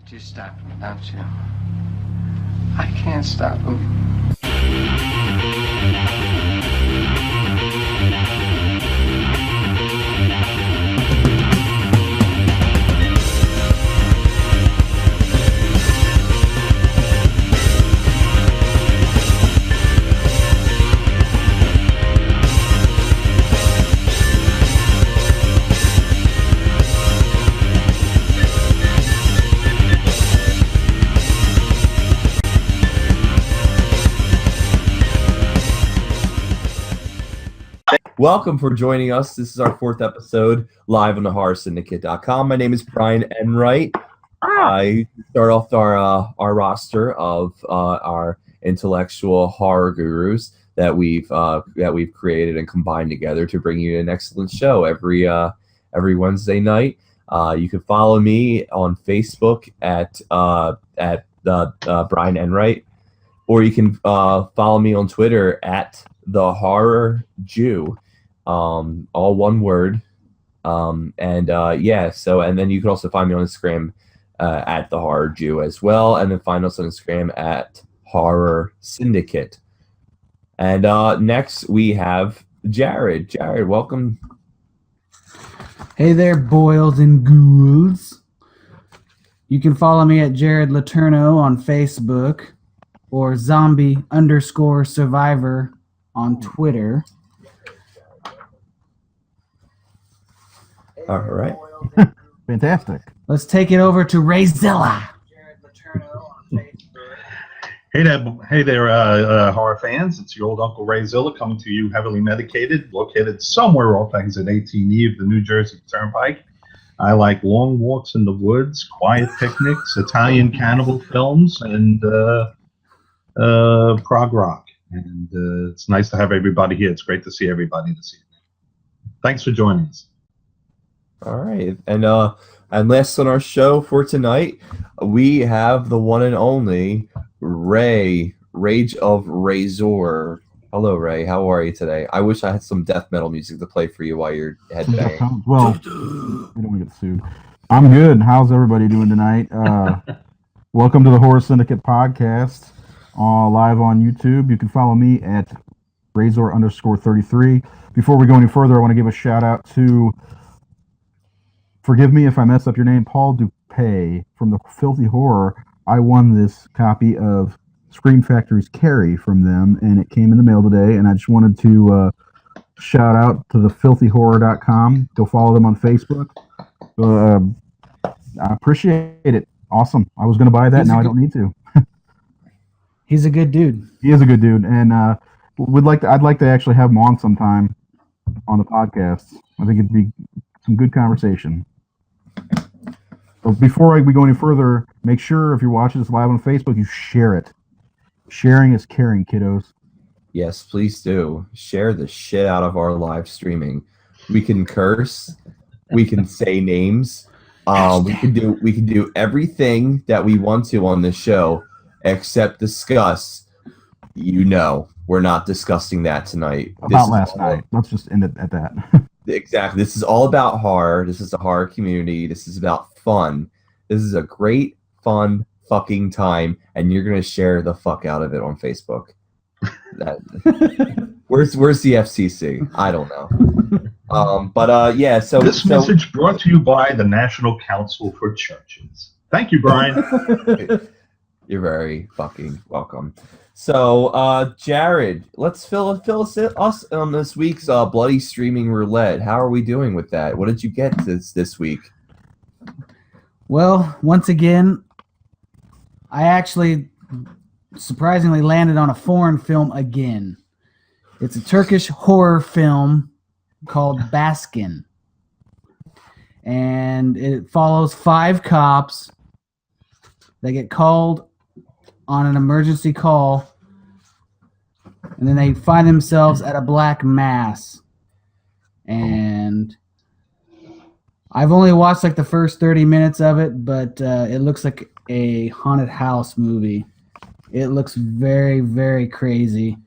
to stop him, don't you? I can't stop him. Welcome for joining us. This is our fourth episode live on the HorrorSyndicate.com. My name is Brian Enright. I start off our roster of our intellectual horror gurus that we've created and combined together to bring you an excellent show every Wednesday night. You can follow me on Facebook at Brian Enright, or you can follow me on Twitter at the Horror Jew. All one word. And then you can also find me on Instagram at the Horror Jew as well, and then find us on Instagram at Horror Syndicate. And next we have Jared. Jared, welcome. Hey there, boils and ghouls. You can follow me at Jared Laterno on Facebook or zombie_survivor on Twitter. All right. Fantastic. Let's take it over to Rayzilla. Hey there, horror fans. It's your old Uncle Rayzilla coming to you heavily medicated, located somewhere off exit 18E of the New Jersey Turnpike. I like long walks in the woods, quiet picnics, Italian cannibal films, and prog rock. And it's nice to have everybody here. It's great to see everybody this evening. Thanks for joining us. All right, and last on our show for tonight, we have the one and only Ray, Rage of Razor. Hello, Ray. How are you today? I wish I had some death metal music to play for you while you're headbanging. Well, we don't want to get sued. I'm good. How's everybody doing tonight? Welcome to the Horror Syndicate podcast, live on YouTube. You can follow me at Razor_33. Before we go any further, I want to give a shout out to, forgive me if I mess up your name, Paul Dupay from the Filthy Horror. I won this copy of Scream Factory's Carrie from them, and it came in the mail today, and I just wanted to shout out to the filthyhorror.com. Go follow them on Facebook. I appreciate it. Awesome. I was going to buy that. Now I don't need to. He's a good dude. He is a good dude, and I'd like to actually have him on sometime on the podcast. I think it'd be some good conversation. But before we go any further, make sure if you're watching this live on Facebook, you share it. Sharing is caring, kiddos. Yes, please do. Share the shit out of our live streaming. We can curse. We can say names. We can do everything that we want to on this show, except discuss. We're not discussing that tonight. About last night. Let's just end it at that. Exactly. This is all about horror. This is the horror community. This is about fun. This is a great, fun fucking time, and you're gonna share the fuck out of it on Facebook. Where's the FCC? I don't know. So this message brought to you by the National Council for Churches. Thank you, Brian. You're very fucking welcome. So, Jared, let's fill us on this week's Bloody Streaming Roulette. How are we doing with that? What did you get this week? Well, once again, I actually surprisingly landed on a foreign film again. It's a Turkish horror film called Baskin. And it follows 5 cops that get called on an emergency call, and then they find themselves at a black mass. And I've only watched like the first 30 minutes of it, but it looks like a haunted house movie. It looks very, very crazy.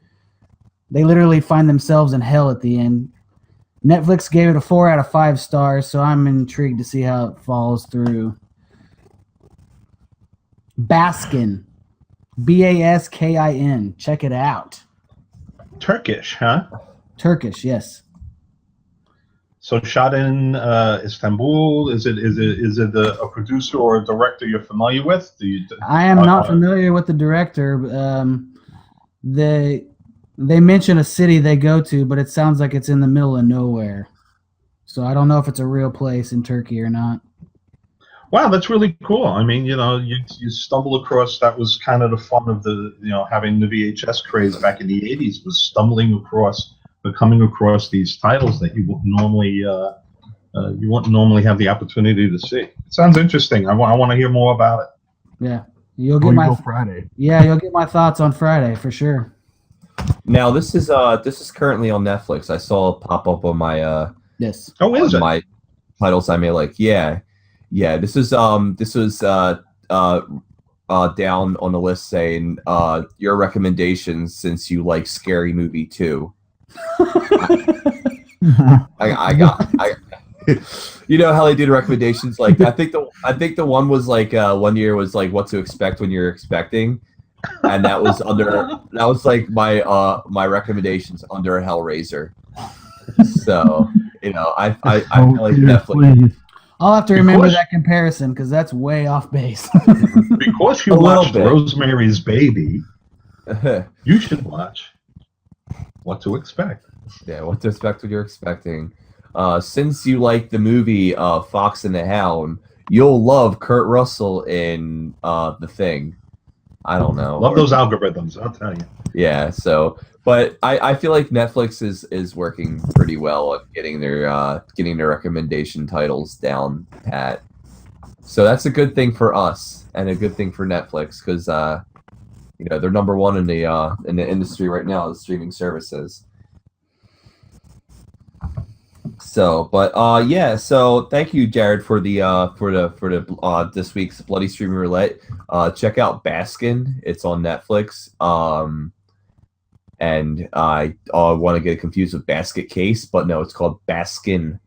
They literally find themselves in hell at the end. Netflix gave it a 4 out of 5 stars, so I'm intrigued to see how it falls through. How about last night? Let's just end it at that. Exactly. This is all about horror. This is the horror community. This is about fun. This is a great, fun, fucking time, and you're going to share the fuck out of it on Facebook. Baskin. Baskin. Check it out. Turkish, huh? Turkish, yes. So shot in Istanbul. Is it a producer or a director you're familiar with? I am not familiar with the director. They mention a city they go to, but it sounds like it's in the middle of nowhere. So I don't know if it's a real place in Turkey or not. Wow, that's really cool. I mean, you stumble across, that was kind of the fun of the, having the VHS craze back in the 80s, was coming across these titles that you wouldn't normally have the opportunity to see. It sounds interesting. I want to hear more about it. Yeah. You'll get Friday. Yeah, you'll get my thoughts on Friday for sure. Now this is currently on Netflix. I saw it pop up on my Yes. Oh, is it? my titles I may like. Yeah. This was down on the list saying your recommendations since you like Scary Movie 2. I you know how they do the recommendations, like I think the one was like one year was like what to expect when you're expecting, and that was like my recommendations under Hellraiser. So I feel like Netflix. I'll have to remember that comparison because that's way off base. Because you watched Rosemary's Baby, you should watch What to Expect. Yeah, what to expect when you're expecting. Since you like the movie Fox and the Hound, you'll love Kurt Russell in The Thing. I don't know. Love those algorithms, I'll tell you. Yeah, so but I feel like Netflix is working pretty well at getting their recommendation titles down pat. So that's a good thing for us and a good thing for Netflix because they're number one in the industry right now, the streaming services. So, but so thank you, Jared, for the this week's Bloody Streaming Roulette. Check out Baskin; it's on Netflix. And I want to get confused with Basket Case, but no, it's called Baskin.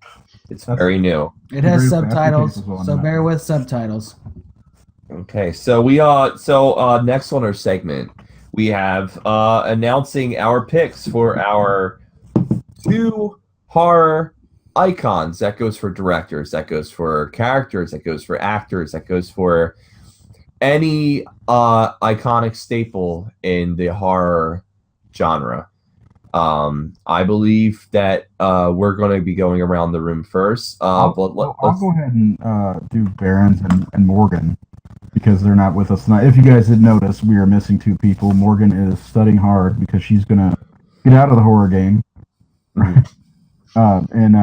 It's very new. It has subtitles, so bear with subtitles. Okay, so next on our segment, we have announcing our picks for our 2 horror icons. That goes for directors, that goes for characters, that goes for actors, that goes for any iconic staple in the horror genre. I believe that we're going to be going around the room first. I'll go ahead and do Barron's and Morgan because they're not with us tonight. If you guys didn't notice, we are missing 2 people. Morgan is studying hard because she's going to get out of the horror game. And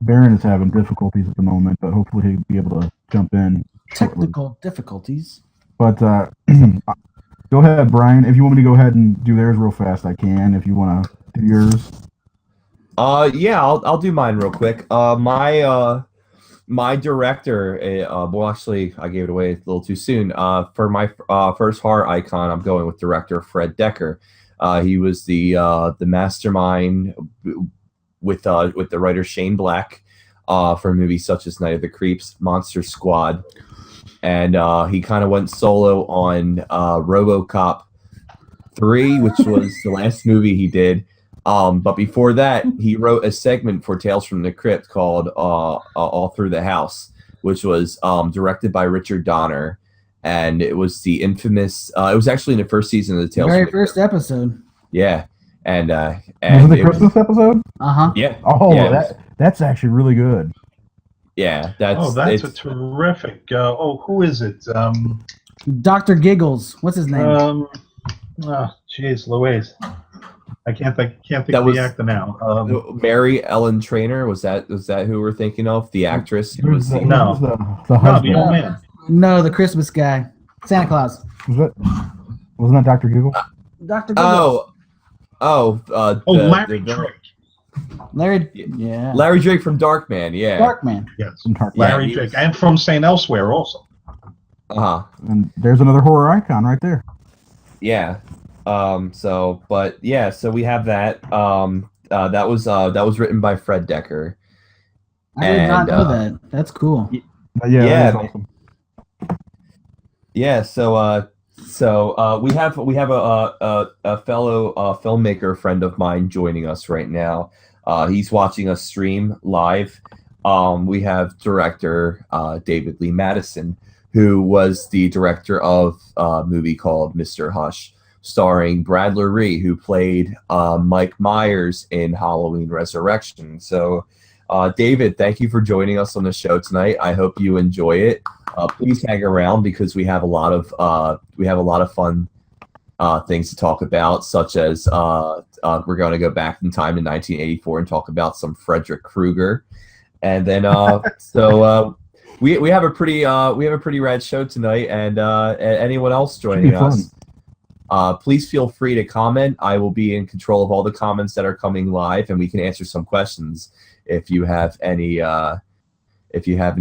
Barron is having difficulties at the moment, but hopefully he'll be able to jump in. Technical difficulties. But go ahead, Brian. If you want me to go ahead and do theirs real fast, I can. If you want to do yours. Yeah, I'll do mine real quick. My director, well, actually, I gave it away a little too soon. For my first horror icon, I'm going with director Fred Decker. He was the mastermind with the writer Shane Black for movies such as Night of the Creeps, Monster Squad, and he kind of went solo on RoboCop 3, which was the last movie he did. But before that, he wrote a segment for Tales from the Crypt called All Through the House, which was directed by Richard Donner, and it was the infamous. It was actually in the first season of the Tales. Very first episode. Yeah, and was it the Christmas episode? Yeah. Oh, yeah, that's actually really good. Yeah, that's a terrific. Who is it? Dr. Giggles. What's his name? Jeez, Louise. I can't think of the actor now. Mary Ellen Trainor, was that who we're thinking of? The actress who was the old man. No, the Christmas guy, Santa Claus. Wasn't that Dr. Giggle? Dr. Giggles. Larry Drake. Larry Drake from Darkman, yeah. Darkman. Yes, Larry Drake, and from St. Elsewhere also. And there's another horror icon right there. Yeah. So we have that. That was written by Fred Decker. I did not know that. That's cool. Yeah, that is awesome. Yeah. So we have a fellow filmmaker friend of mine joining us right now. He's watching us stream live. We have director David Lee Madison, who was the director of a movie called Mr. Hush, starring Brad Lurie, who played Mike Myers in Halloween Resurrection. So, David, thank you for joining us on the show tonight. I hope you enjoy it. Please hang around because we have a lot of fun things to talk about, such as we're going to go back in time to 1984 and talk about some Frederick Krueger, and then we have a pretty rad show tonight. And anyone else joining us, please feel free to comment. I will be in control of all the comments that are coming live, and we can answer some questions if you have any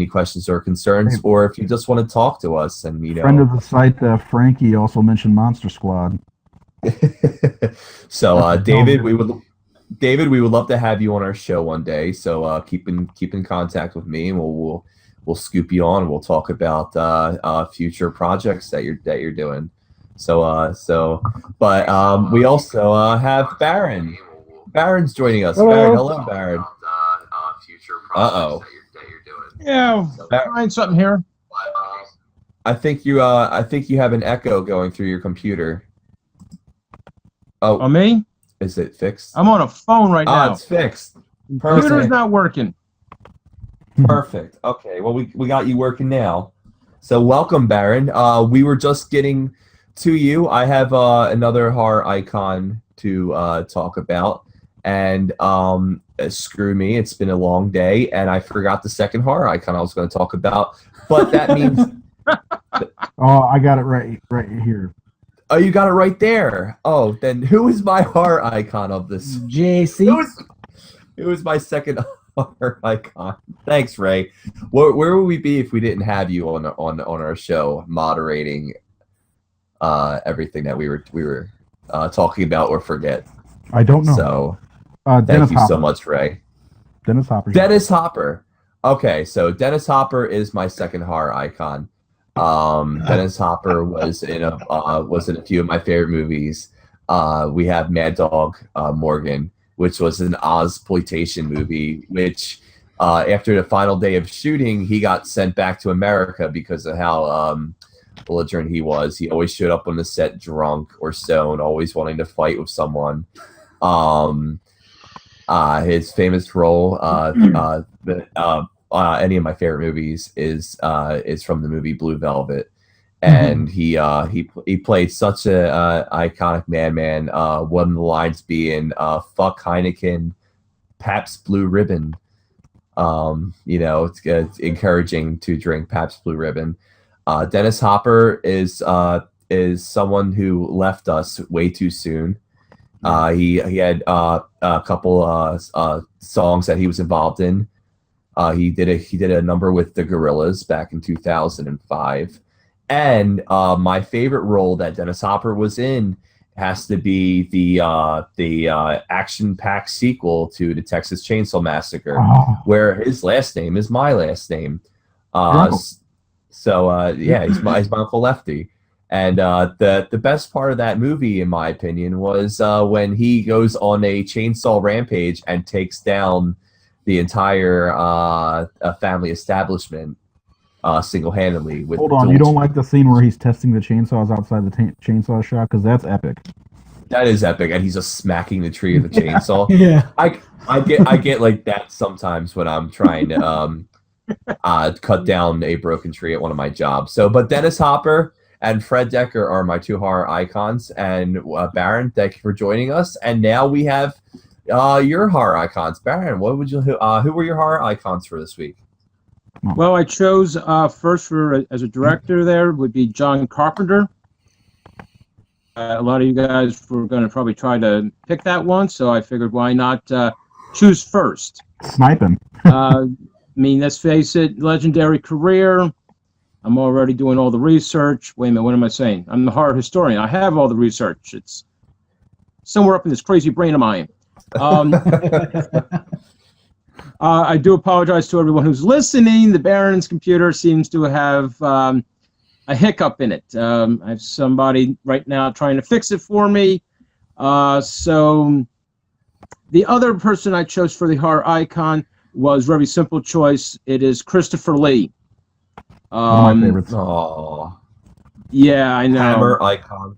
questions or concerns, or if you just want to talk to us. And friend of the site, Frankie, also mentioned Monster Squad. So David, we would love to have you on our show one day. So keep in contact with me, and we'll scoop you on. And we'll talk about future projects that you're doing. But we also have Baron. Baron's joining us. Hello. Baron, hello, Baron. Uh-oh. Yeah, find something here. I think you have an echo going through your computer. Oh, Me? is it fixed? I'm on a phone right now. It's fixed. Computer's Perfect. not working. Perfect. Okay. Well, we got you working now. So welcome, Baron. We were just getting to you. I have another horror icon to talk about, and screw me, it's been a long day, and I forgot the second horror icon I was going to talk about. But that means. Oh, I got it right here. Oh, you got it right there. Oh, then who is my horror icon of this? JC. It was my second horror icon. Thanks, Ray. Where would we be if we didn't have you on our show moderating everything that we were talking about or forget? I don't know. So Dennis thank you Hopper. so much, Ray. Dennis Hopper. Dennis Hopper. Okay, so Dennis Hopper is my second horror icon. Dennis Hopper was in a few of my favorite movies. We have Mad Dog Morgan, which was an Ozploitation movie, which after the final day of shooting, he got sent back to America because of how belligerent he was. He always showed up on the set drunk or stoned, always wanting to fight with someone. His famous role, any of my favorite movies is from the movie Blue Velvet, and he played such a iconic madman. One of the lines being "Fuck Heineken, Pabst Blue Ribbon." It's encouraging to drink Pabst Blue Ribbon. Dennis Hopper is someone who left us way too soon. He had a couple songs that he was involved in. He did a number with the Gorillaz back in 2005, and my favorite role that Dennis Hopper was in has to be the action-packed sequel to the Texas Chainsaw Massacre, where his last name is my last name. He's my Uncle Lefty. And the best part of that movie, in my opinion, was when he goes on a chainsaw rampage and takes down the entire family establishment single-handedly. Hold on, you don't like the scene where he's testing the chainsaws outside the chainsaw shop? Because that's epic. That is epic, and he's just smacking the tree with a chainsaw. Yeah. I get like that sometimes when I'm trying to cut down a broken tree at one of my jobs. So, but Dennis Hopper and Fred Decker are my two horror icons. And Baron, thank you for joining us. And now we have your horror icons. Baron, who were your horror icons for this week? Well, I chose first as a director there would be John Carpenter. A lot of you guys were going to probably try to pick that one, so I figured why not choose first. Sniping. Let's face it, legendary career. I'm already doing all the research. Wait a minute, what am I saying? I'm the horror historian. I have all the research. It's somewhere up in this crazy brain of mine. I do apologize to everyone who's listening. The Baron's computer seems to have hiccup in it. I have somebody right now trying to fix it for me. So the other person I chose for the horror icon was very simple choice. It is Christopher Lee. One of my favorites. Oh, Yeah, I know. Hammer icon.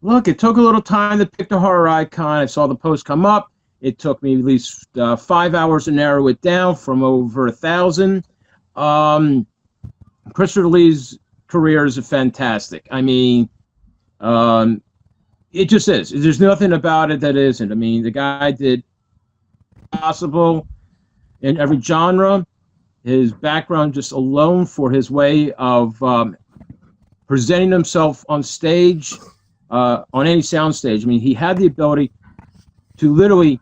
Look, it took a little time to pick the horror icon. I saw the post come up. It took me at least 5 hours to narrow it down from over 1,000. Christopher Lee's career is fantastic. I mean, it just is. There's nothing about it that isn't. I mean, the guy did possible in every genre. His background just alone for his way of presenting himself on stage, on any sound stage. I mean, he had the ability to literally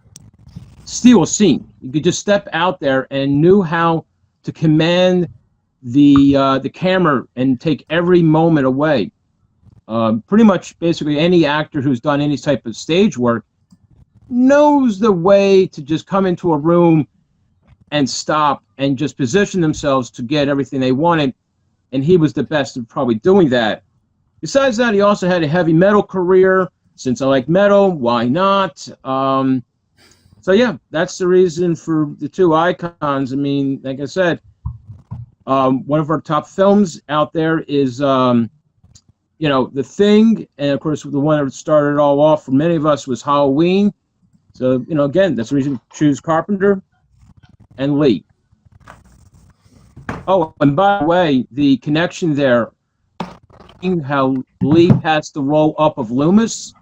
steal a scene. You could just step out there and knew how to command the camera and take every moment away. Pretty much, basically, any actor who's done any type of stage work knows the way to just come into a room and stop and just position themselves to get everything they wanted. And he was the best at probably doing that. Besides that, he also had a heavy metal career. Since I like metal, why not? So yeah, that's the reason for the two icons. I mean, like I said, one of our top films out there is, The Thing, and of course, the one that started it all off for many of us was Halloween. So, again, that's the reason to choose Carpenter and Lee. Oh, and by the way, the connection there, how Lee passed the role up of Loomis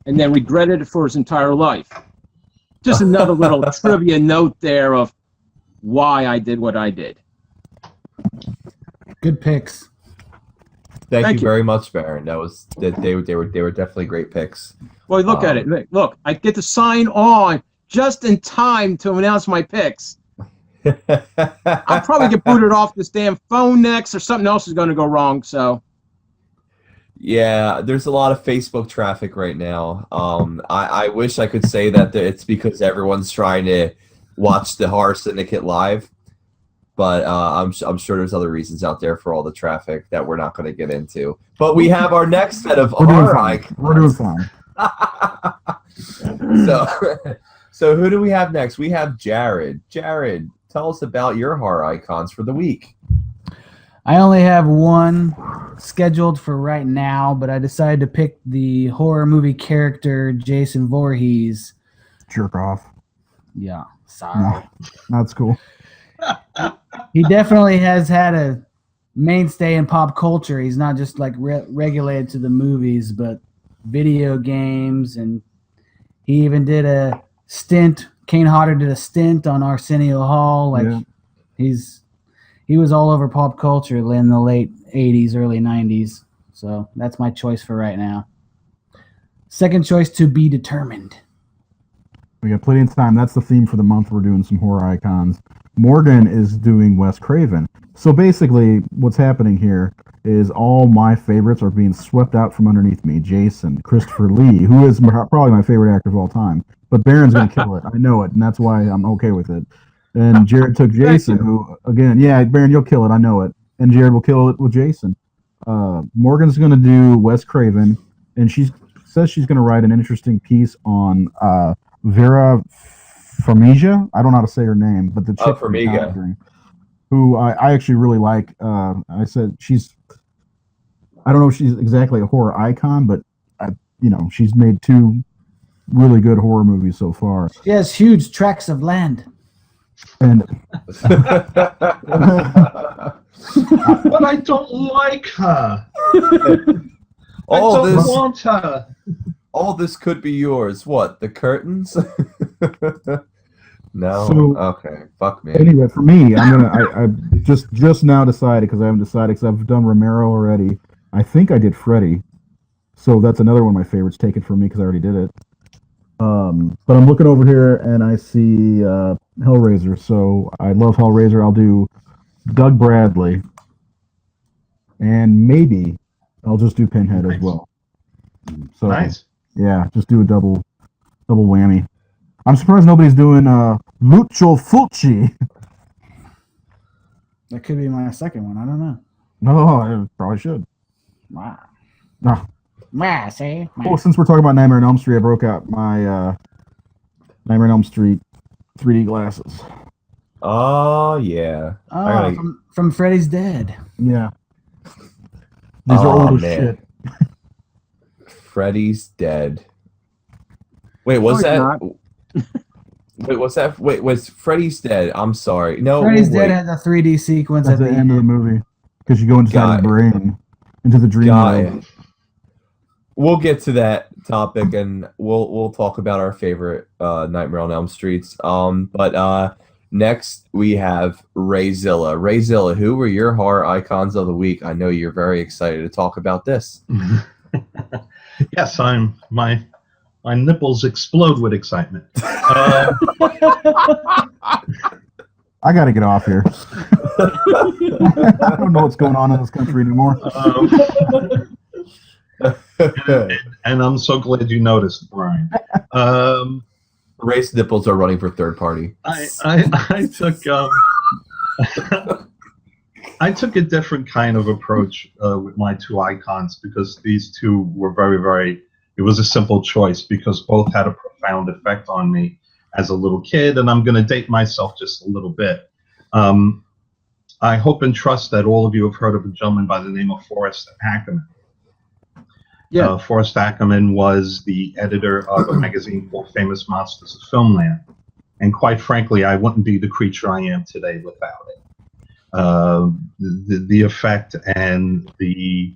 and then regretted it for his entire life. Just another little trivia note there of why I did what I did. Good picks. Thank you very much, Baron. They were definitely great picks. Well, look at it. Look, I get to sign on just in time to announce my picks. I'll probably get booted off this damn phone next, or something else is going to go wrong. So, yeah, there's a lot of Facebook traffic right now. I wish I could say that it's because everyone's trying to watch the Horror Syndicate live, but I'm sure there's other reasons out there for all the traffic that we're not going to get into. But we have our next set of horror icons. We're doing fine. So who do we have next? We have Jared. Jared, tell us about your horror icons for the week. I only have one scheduled for right now, but I decided to pick the horror movie character Jason Voorhees. Jerk off. Yeah, sorry. No, that's cool. He definitely has had a mainstay in pop culture. He's not just like regulated to the movies, but video games, and he even did a stint. Kane Hodder did a stint on Arsenio Hall. Like he was all over pop culture in the late 80s, early 90s. So that's my choice for right now. Second choice, to be determined. We got plenty of time. That's the theme for the month. We're doing some horror icons. Morgan is doing Wes Craven. So basically, what's happening here is all my favorites are being swept out from underneath me. Jason, Christopher Lee, who is probably my favorite actor of all time. But Baron's going to kill it. I know it, and that's why I'm okay with it. And Jared took Jason, who, again, yeah, Baron, you'll kill it. I know it. And Jared will kill it with Jason. Morgan's going to do Wes Craven, and she says she's going to write an interesting piece on Vera Farmiga. I don't know how to say her name, but the chick from Conjuring, who I actually really like. I said I don't know if she's exactly a horror icon, but she's made 2 really good horror movies so far. She has huge tracts of land. And but I don't like her. I don't want her. All this could be yours. What? The curtains? No. So, okay. Fuck me. Anyway, for me, I just now decided, because I haven't decided, because I've done Romero already. I think I did Freddy. So that's another one of my favorites taken from me because I already did it. But I'm looking over here and I see Hellraiser. So I love Hellraiser. I'll do Doug Bradley. And maybe I'll just do Pinhead as well. So nice. Yeah, just do a double whammy. I'm surprised nobody's doing Lucio Fulci. That could be my second one. I don't know. No, I probably should. Wow. No. Wow, see? Well, since we're talking about Nightmare on Elm Street, I broke out my Nightmare on Elm Street 3D glasses. Oh yeah. Oh, I gotta- from Freddy's Dead. Yeah. These are Oh, old as man. shit. Freddy's Dead. Wait, was No, he's that? Wait, what's that? Wait, was Freddy's Dead? I'm sorry. No, Freddy's wait. Dead had a 3D sequence That's at the end of the movie. Because you go inside Got the it. brain, into the dream Got world. it. We'll get to that topic, and we'll talk about our favorite Nightmare on Elm Streets. But next we have Rayzilla. Rayzilla, who were your horror icons of the week? I know you're very excited to talk about this. Yes, my nipples explode with excitement. I got to get off here. I don't know what's going on in this country anymore. And I'm so glad you noticed, Brian. Ray's nipples are running for third party. I took a different kind of approach with my two icons because these two were very. It was a simple choice because both had a profound effect on me as a little kid, and I'm going to date myself just a little bit. I hope and trust that all of you have heard of a gentleman by the name of Forrest Ackerman. Yeah. Forrest Ackerman was the editor of a magazine called Famous Monsters of Filmland. And quite frankly, I wouldn't be the creature I am today without it. The effect and the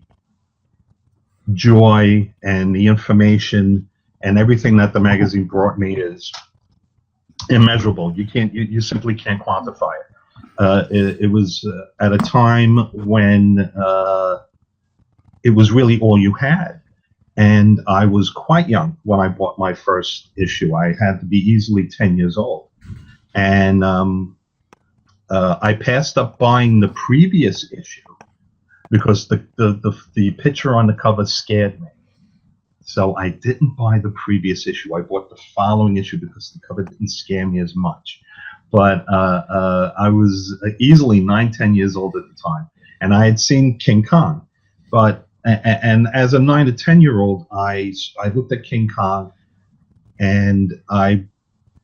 joy and the information and everything that the magazine brought me is immeasurable. You simply can't quantify it. It was at a time when it was really all you had. And I was quite young when I bought my first issue. I had to be easily 10 years old. And I passed up buying the previous issue because the picture on the cover scared me. So I didn't buy the previous issue. I bought the following issue because the cover didn't scare me as much. But I was easily 9-10 years old at the time. And I had seen King Kong. And as a 9 to 10-year-old, I looked at King Kong and I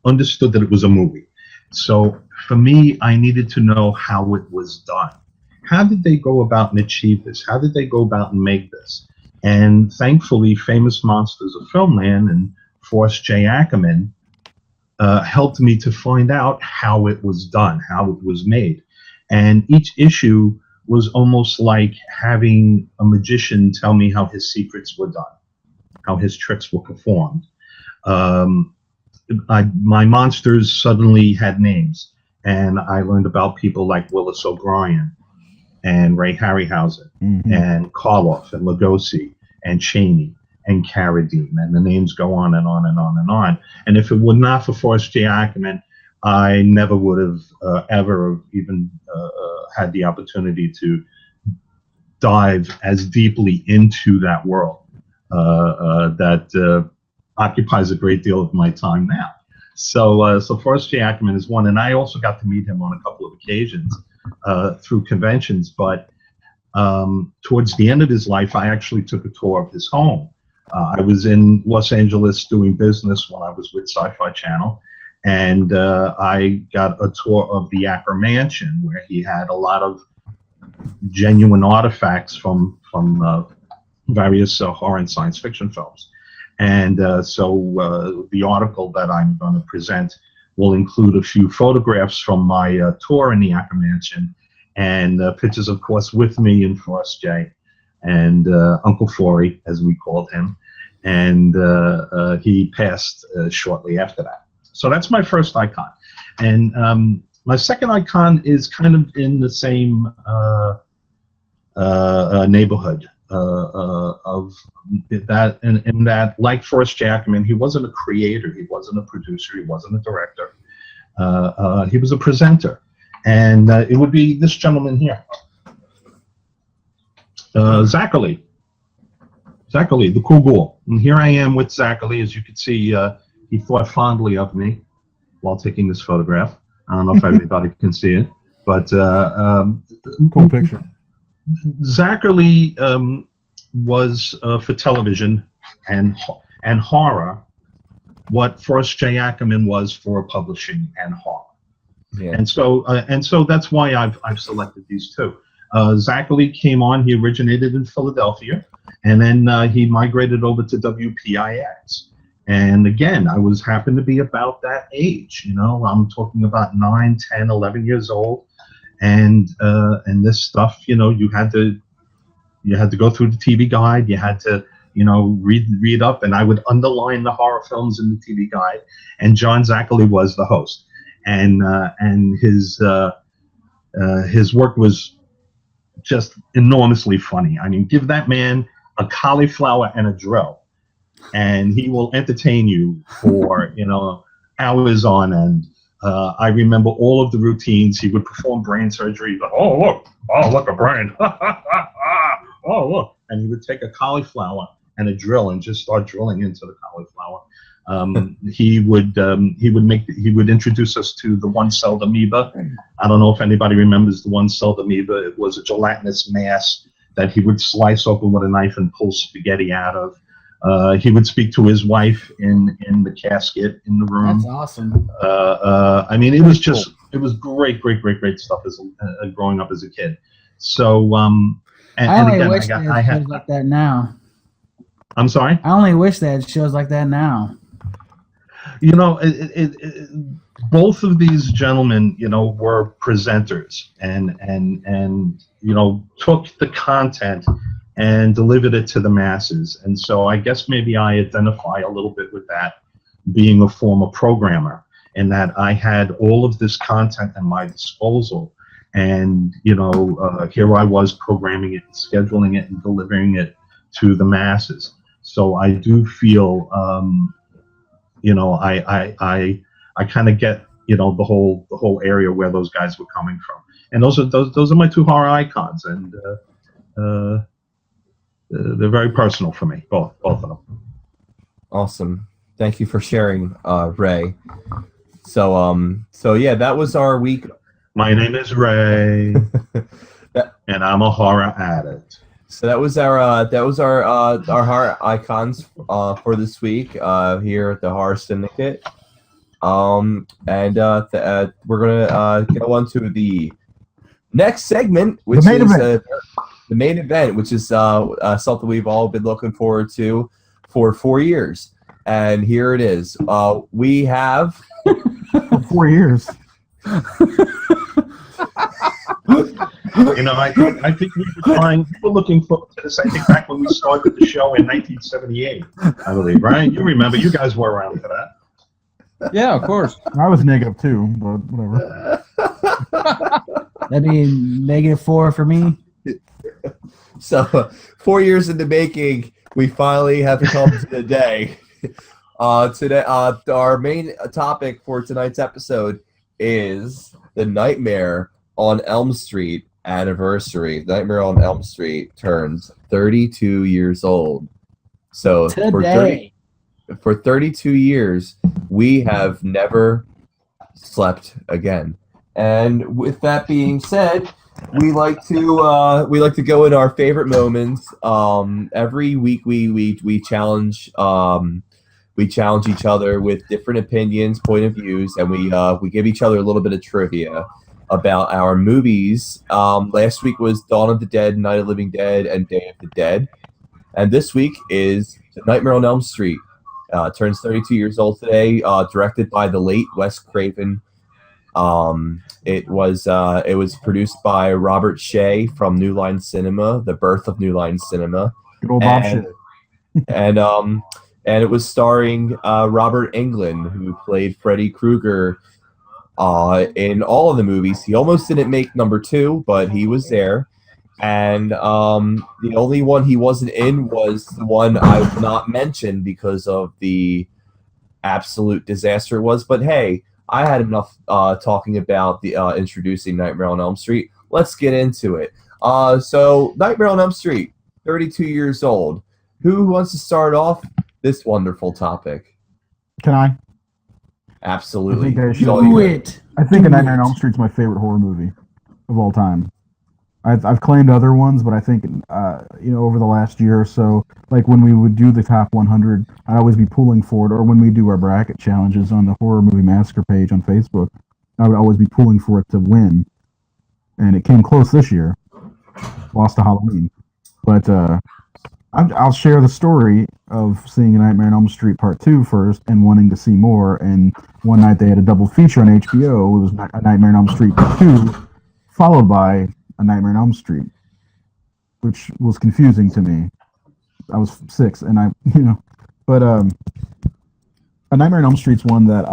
understood that it was a movie. So for me, I needed to know how it was done. How did they go about and achieve this? How did they go about and make this? And thankfully, Famous Monsters of Filmland and Forrest J. Ackerman helped me to find out how it was done, how it was made. And each issue was almost like having a magician tell me how his secrets were done, how his tricks were performed. My monsters suddenly had names, and I learned about people like Willis O'Brien and Ray Harryhausen and Karloff and Lugosi and Cheney and Carradine, and the names go on and on and on and on. And if it were not for Forrest J. Ackerman, I never would have ever even had the opportunity to dive as deeply into that world that occupies a great deal of my time now. So Forrest J. Ackerman is one, and I also got to meet him on a couple of occasions through conventions. But towards the end of his life, I actually took a tour of his home. I was in Los Angeles doing business when I was with Sci-Fi Channel. And I got a tour of the Acker Mansion, where he had a lot of genuine artifacts from various horror and science fiction films. And so the article that I'm going to present will include a few photographs from my tour in the Acker Mansion, and pictures, of course, with me and Forrest J. and Uncle Forey, as we called him. And he passed shortly after that. So that's my first icon. And my second icon is kind of in the same neighborhood of that, in that, like Forrest J. Ackerman, he wasn't a creator, he wasn't a producer, he wasn't a director. He was a presenter. And it would be this gentleman here. Zachary, the cool ghoul. And here I am with Zachary. As you can see, he thought fondly of me while taking this photograph. I don't know if everybody can see it, but Cool picture. Zachary was for television and horror what Forrest J. Ackerman was for publishing and horror. Yeah. And so that's why I've selected these two. Zachary came on. He originated in Philadelphia, and then he migrated over to WPIX. And again, I happened to be about that age. You know, I'm talking about 9, 10, 11 years old, and this stuff. You know, you had to go through the TV guide. You had to, you know, read up, and I would underline the horror films in the TV guide. And John Zachary was the host, and his work was just enormously funny. I mean, give that man a cauliflower and a drill, and he will entertain you for, you know, hours on end. I remember all of the routines. He would perform brain surgery. But, oh look, a brain. Oh look, and he would take a cauliflower and a drill and just start drilling into the cauliflower. He would introduce us to the one-celled amoeba. I don't know if anybody remembers the one-celled amoeba. It was a gelatinous mass that he would slice open with a knife and pull spaghetti out of. He would speak to his wife in the casket in the room. That's awesome. I mean, it was great stuff as growing up as a kid. So I only wish they had shows like that now. I'm sorry? I only wish they had shows like that now. You know, both of these gentlemen, you know, were presenters and you know, took the content and delivered it to the masses. And so I guess maybe I identify a little bit with that, being a former programmer, and that I had all of this content at my disposal. And, you know, here I was programming it, scheduling it, and delivering it to the masses. So I do feel, you know, I kind of get, you know, the whole area where those guys were coming from. And those are my two horror icons, and they're very personal for me, both of them. Awesome. Thank you for sharing, Ray. So yeah, that was our week. My name is Ray, and I'm a horror addict. So that was our horror icons for this week here at the Horror Syndicate. And we're gonna go on to the next segment, which is the main event, which is something we've all been looking forward to for 4 years. And here it is. We have 4 years. You know, I think we were looking forward to this. I think back when we started the show in 1978, I believe, right? You remember? You guys were around for that. Yeah, of course. I was negative too, but whatever. That'd be -4 for me. So 4 years in the making, we finally have come to the day. Today, our main topic for tonight's episode is the Nightmare on Elm Street anniversary. Nightmare on Elm Street turns 32 years old. So for 32 years, we have never slept again. And with that being said, we like to go in our favorite moments. Every week we challenge each other with different opinions, point of views, and we give each other a little bit of trivia about our movies. Last week was Dawn of the Dead, Night of the Living Dead, and Day of the Dead. And this week is Nightmare on Elm Street. Turns 32 years old today, directed by the late Wes Craven. It was produced by Robert Shea from New Line Cinema, the birth of New Line Cinema. Good old Bob Shea. And it was starring Robert Englund, who played Freddy Krueger in all of the movies. He almost didn't make number 2, but he was there. And the only one he wasn't in was the one I will not mention because of the absolute disaster it was. But hey, I had enough talking about the introducing Nightmare on Elm Street. Let's get into it. So Nightmare on Elm Street, 32 years old. Who wants to start off this wonderful topic? Can I? Absolutely. I think Do it. I think A Nightmare on Elm Street's my favorite horror movie of all time. I've claimed other ones, but I think over the last year or so, like when we would do the top 100, I'd always be pulling for it, or when we do our bracket challenges on the Horror Movie Massacre page on Facebook, I would always be pulling for it to win, and it came close this year. Lost to Halloween, but I'll share the story of seeing A Nightmare on Elm Street Part 2 first and wanting to see more. And one night they had a double feature on HBO. It was A Nightmare on Elm Street 2, followed by A Nightmare on Elm Street, which was confusing to me. I was 6, and but A Nightmare on Elm Street's one that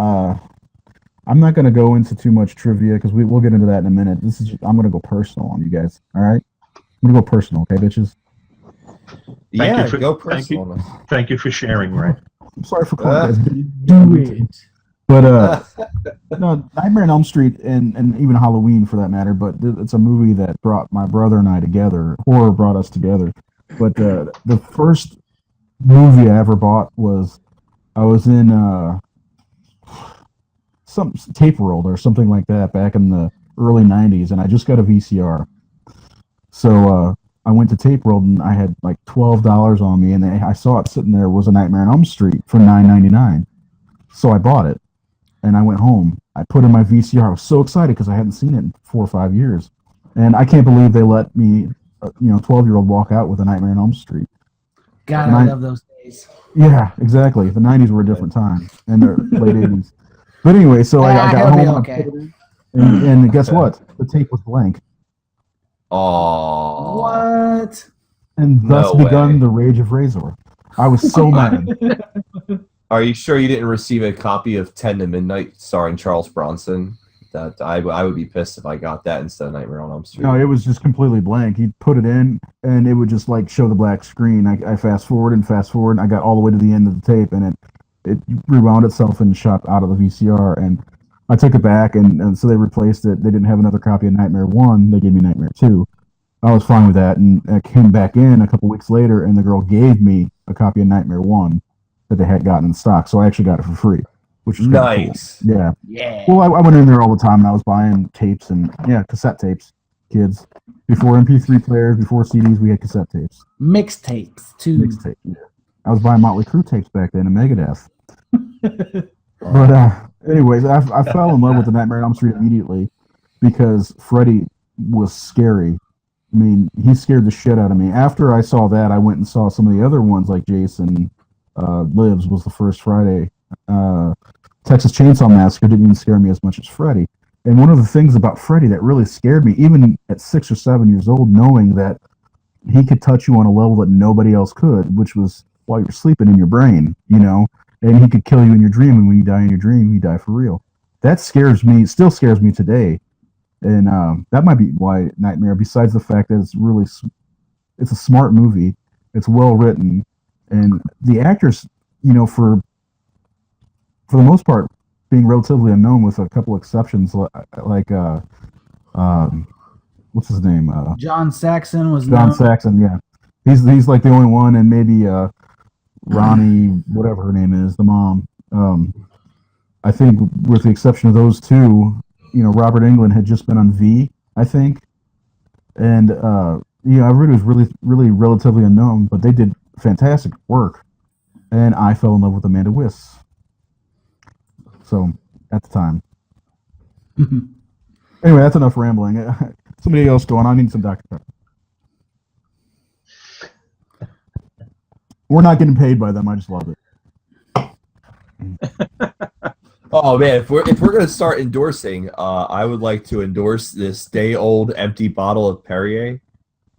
I'm not going to go into too much trivia because we'll get into that in a minute. I'm going to go personal on you guys. All right, I'm going to go personal, okay, bitches. Go personal. Thank you for sharing, Ray. I'm sorry for calling you guys. Do it. But no, Nightmare on Elm Street and even Halloween for that matter. But it's a movie that brought my brother and I together. Horror brought us together. But the first movie I ever bought was I was in some Tape World or something like that back in the early '90s, and I just got a VCR. So I went to Tape World and I had like $12 on me, and I saw it sitting there was A Nightmare on Elm Street for $9.99. So I bought it, and I went home. I put in my VCR. I was so excited because I hadn't seen it in 4 or 5 years, and I can't believe they let me, 12-year-old walk out with A Nightmare on Elm Street. God, I love those days. Yeah, exactly. The '90s were a different time, and the late '80s. But anyway, so I got home, okay. and guess what? The tape was blank. Oh. What? And thus begun the Rage of Razor. I was so mad. Are you sure you didn't receive a copy of 10 to Midnight starring Charles Bronson? That I would be pissed if I got that instead of Nightmare on Elm Street. No, it was just completely blank. He'd put it in, and it would just like show the black screen. I fast forward, and I got all the way to the end of the tape, and it rewound itself and shot out of the VCR. And I took it back, and so they replaced it. They didn't have another copy of Nightmare 1. They gave me Nightmare 2. I was fine with that, and I came back in a couple weeks later, and the girl gave me a copy of Nightmare 1 that they had gotten in stock. So I actually got it for free, which was nice. Cool. Yeah. Yeah. Well, I went in there all the time, and I was buying tapes and, cassette tapes, kids. Before MP3 players, before CDs, we had cassette tapes. Mixtapes, too. Mixtape, yeah. I was buying Motley Crue tapes back then and Megadeth. But anyways, I fell in love with The Nightmare on Elm Street immediately because Freddy was scary. I mean, he scared the shit out of me. After I saw that, I went and saw some of the other ones like Jason Lives was the first Friday. Texas Chainsaw Massacre didn't even scare me as much as Freddy. And one of the things about Freddy that really scared me, even at 6 or 7 years old, knowing that he could touch you on a level that nobody else could, which was while you're sleeping in your brain, and he could kill you in your dream, and when you die in your dream, you die for real. That scares me, still scares me today. And that might be why Nightmare, besides the fact that it's a smart movie, it's well written, and the actors, for the most part, being relatively unknown with a couple exceptions, like what's his name? John Saxon was John known. Saxon, yeah. He's like the only one, and maybe Ronnie, whatever her name is, the mom. I think with the exception of those two, Robert Englund had just been on V, I think. And, everybody was really, really relatively unknown, but they did fantastic work. And I fell in love with Amanda Wyss. So, at the time. Anyway, that's enough rambling. Somebody else go on. I need some Dr. Pepper. We're not getting paid by them. I just love it. Oh man, if we're gonna start endorsing, I would like to endorse this day-old empty bottle of Perrier.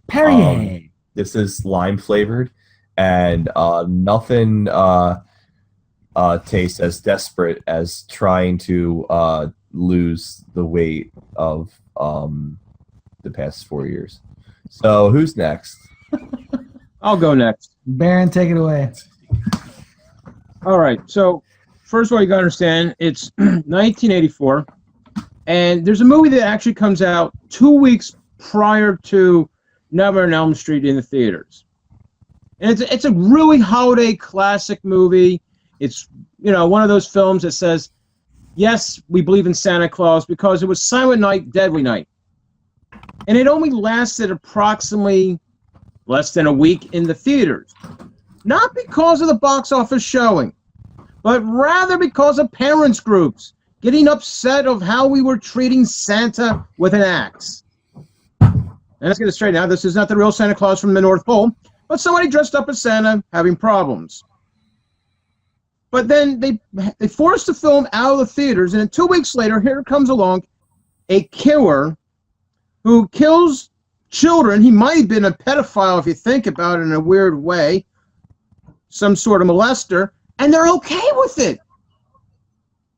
Perrier. This is lime flavored, and nothing tastes as desperate as trying to lose the weight of the past 4 years. So who's next? I'll go next. Baron, take it away. All right. So, first of all, you got to understand it's 1984, and there's a movie that actually comes out 2 weeks prior to Nightmare on Elm Street in the theaters. And it's a really holiday classic movie. It's, one of those films that says, yes, we believe in Santa Claus because it was Silent Night, Deadly Night. and it only lasted approximately less than a week in the theaters. Not because of the box office showing, but rather because of parents' groups getting upset of how we were treating Santa with an axe. And let's get it straight now. This is not the real Santa Claus from the North Pole, but somebody dressed up as Santa having problems. But then they forced the film out of the theaters, and then 2 weeks later, here comes along a killer who kills children. He might have been a pedophile if you think about it in a weird way, some sort of molester, and they're okay with it.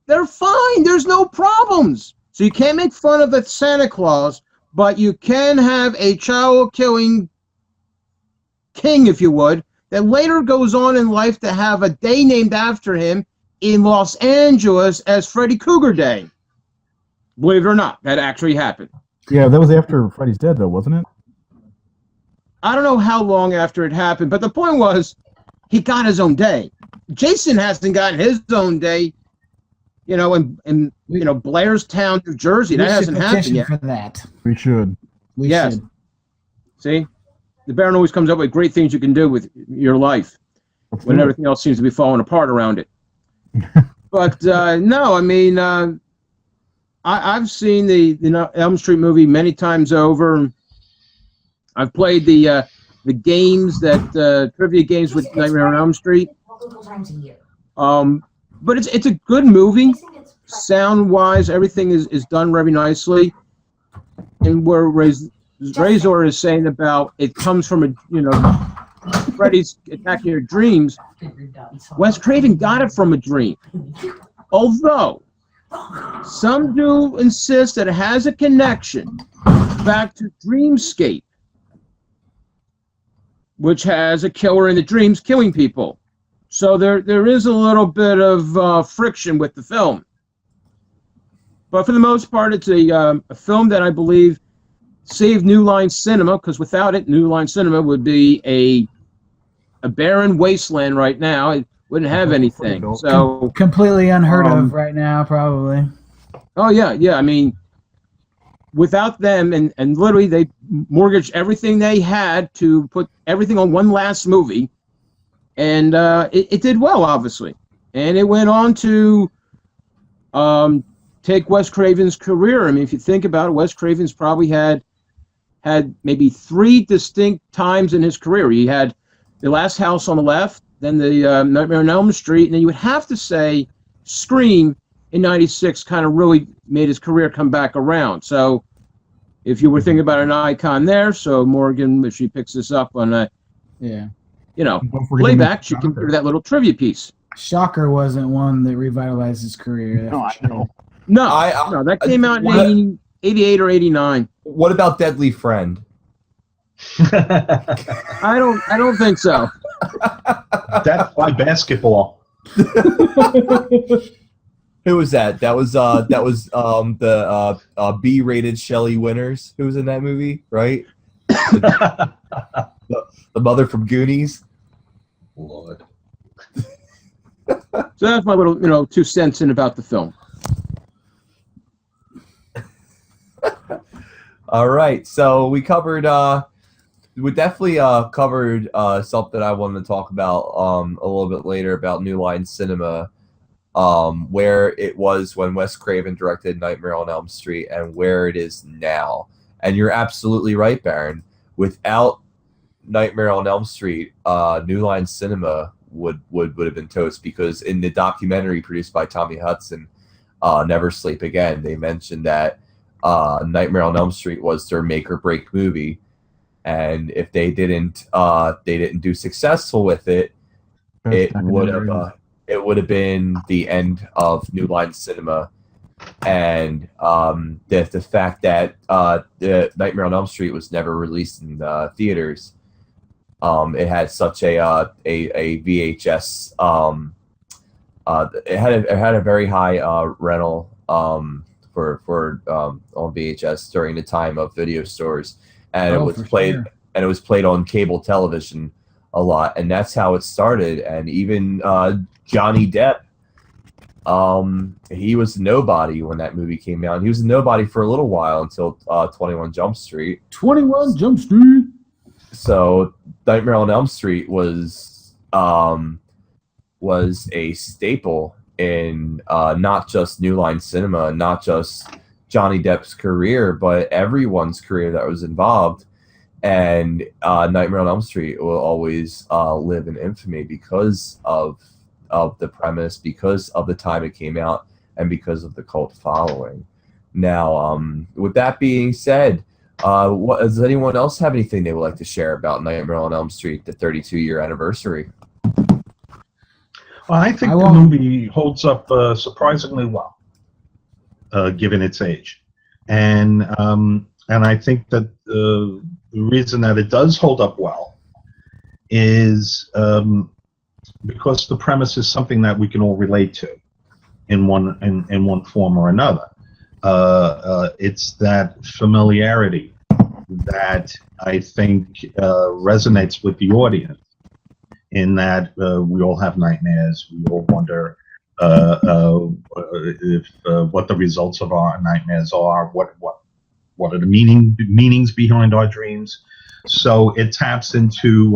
They're fine. There's no problems. So you can't make fun of the Santa Claus, but you can have a child-killing king, if you would, that later goes on in life to have a day named after him in Los Angeles as Freddy Krueger Day. Believe it or not, that actually happened. Yeah, that was after Freddy's dead, though, wasn't it? I don't know how long after it happened, but the point was, he got his own day. Jason hasn't gotten his own day, in Blairstown, New Jersey. That hasn't happened yet. For that. We should. We yes. should. See? The Baron always comes up with great things you can do with your life when everything else seems to be falling apart around it. But no, I mean, I've seen the Elm Street movie many times over. I've played the games, trivia games with Nightmare on Elm Street. Multiple times a year. But it's a good movie. Sound-wise, everything is done very nicely. And where Razor is saying about it comes from Freddy's attacking your dreams. Wes Craven got it from a dream. Although some do insist that it has a connection back to Dreamscape, which has a killer in the dreams killing people. So there is a little bit of friction with the film. But for the most part, it's a film that I believe saved New Line Cinema, because without it, New Line Cinema would be a barren wasteland right now. It wouldn't have anything. So completely unheard of right now, probably. Oh yeah. I mean, without them, and literally they mortgaged everything they had to put everything on one last movie, and it did well, obviously, and it went on to take Wes Craven's career. I mean, if you think about it, Wes Craven's probably had maybe 3 distinct times in his career. He had The Last House on the Left, then the Nightmare on Elm Street, and then you would have to say Scream in '96 kind of really made his career come back around. So if you were thinking about an icon there, so Morgan, if she picks this up on a playback, she can do that little trivia piece. Shocker wasn't one that revitalized his career. No, I know. No, that came out in 88 or 89. What about Deadly Friend? I don't think so. That's why basketball. Who was that? That was the B-rated Shelley Winters who was in that movie, right? The mother from Goonies. Lord. So that's my little 2 cents in about the film. All right, so we covered. We definitely covered something I wanted to talk about a little bit later about New Line Cinema, where it was when Wes Craven directed Nightmare on Elm Street and where it is now. And you're absolutely right, Baron. Without Nightmare on Elm Street, New Line Cinema would have been toast, because in the documentary produced by Tommy Hudson, Never Sleep Again, they mentioned that Nightmare on Elm Street was their make or break movie, and if they didn't do successful with it, it would have been the end of New Line Cinema. And the fact that the Nightmare on Elm Street was never released in theaters, it had such a VHS. It had a very high rental for on VHS during the time of video stores, and it was played on cable television a lot, and that's how it started. And even Johnny Depp he was nobody when that movie came out. He was nobody for a little while until 21 Jump Street. 21 Jump Street. So Nightmare on Elm Street was a staple in not just New Line Cinema, not just Johnny Depp's career, but everyone's career that was involved. And Nightmare on Elm Street will always live in infamy because of the premise, because of the time it came out, and because of the cult following. Now, with that being said, does anyone else have anything they would like to share about Nightmare on Elm Street, the 32-year anniversary? Well, I think the movie holds up surprisingly well, given its age, and I think that the reason that it does hold up well is because the premise is something that we can all relate to in one form or another. It's that familiarity that I think resonates with the audience, in that we all have nightmares. We all wonder if what the results of our nightmares are, what are the meanings behind our dreams. So it taps into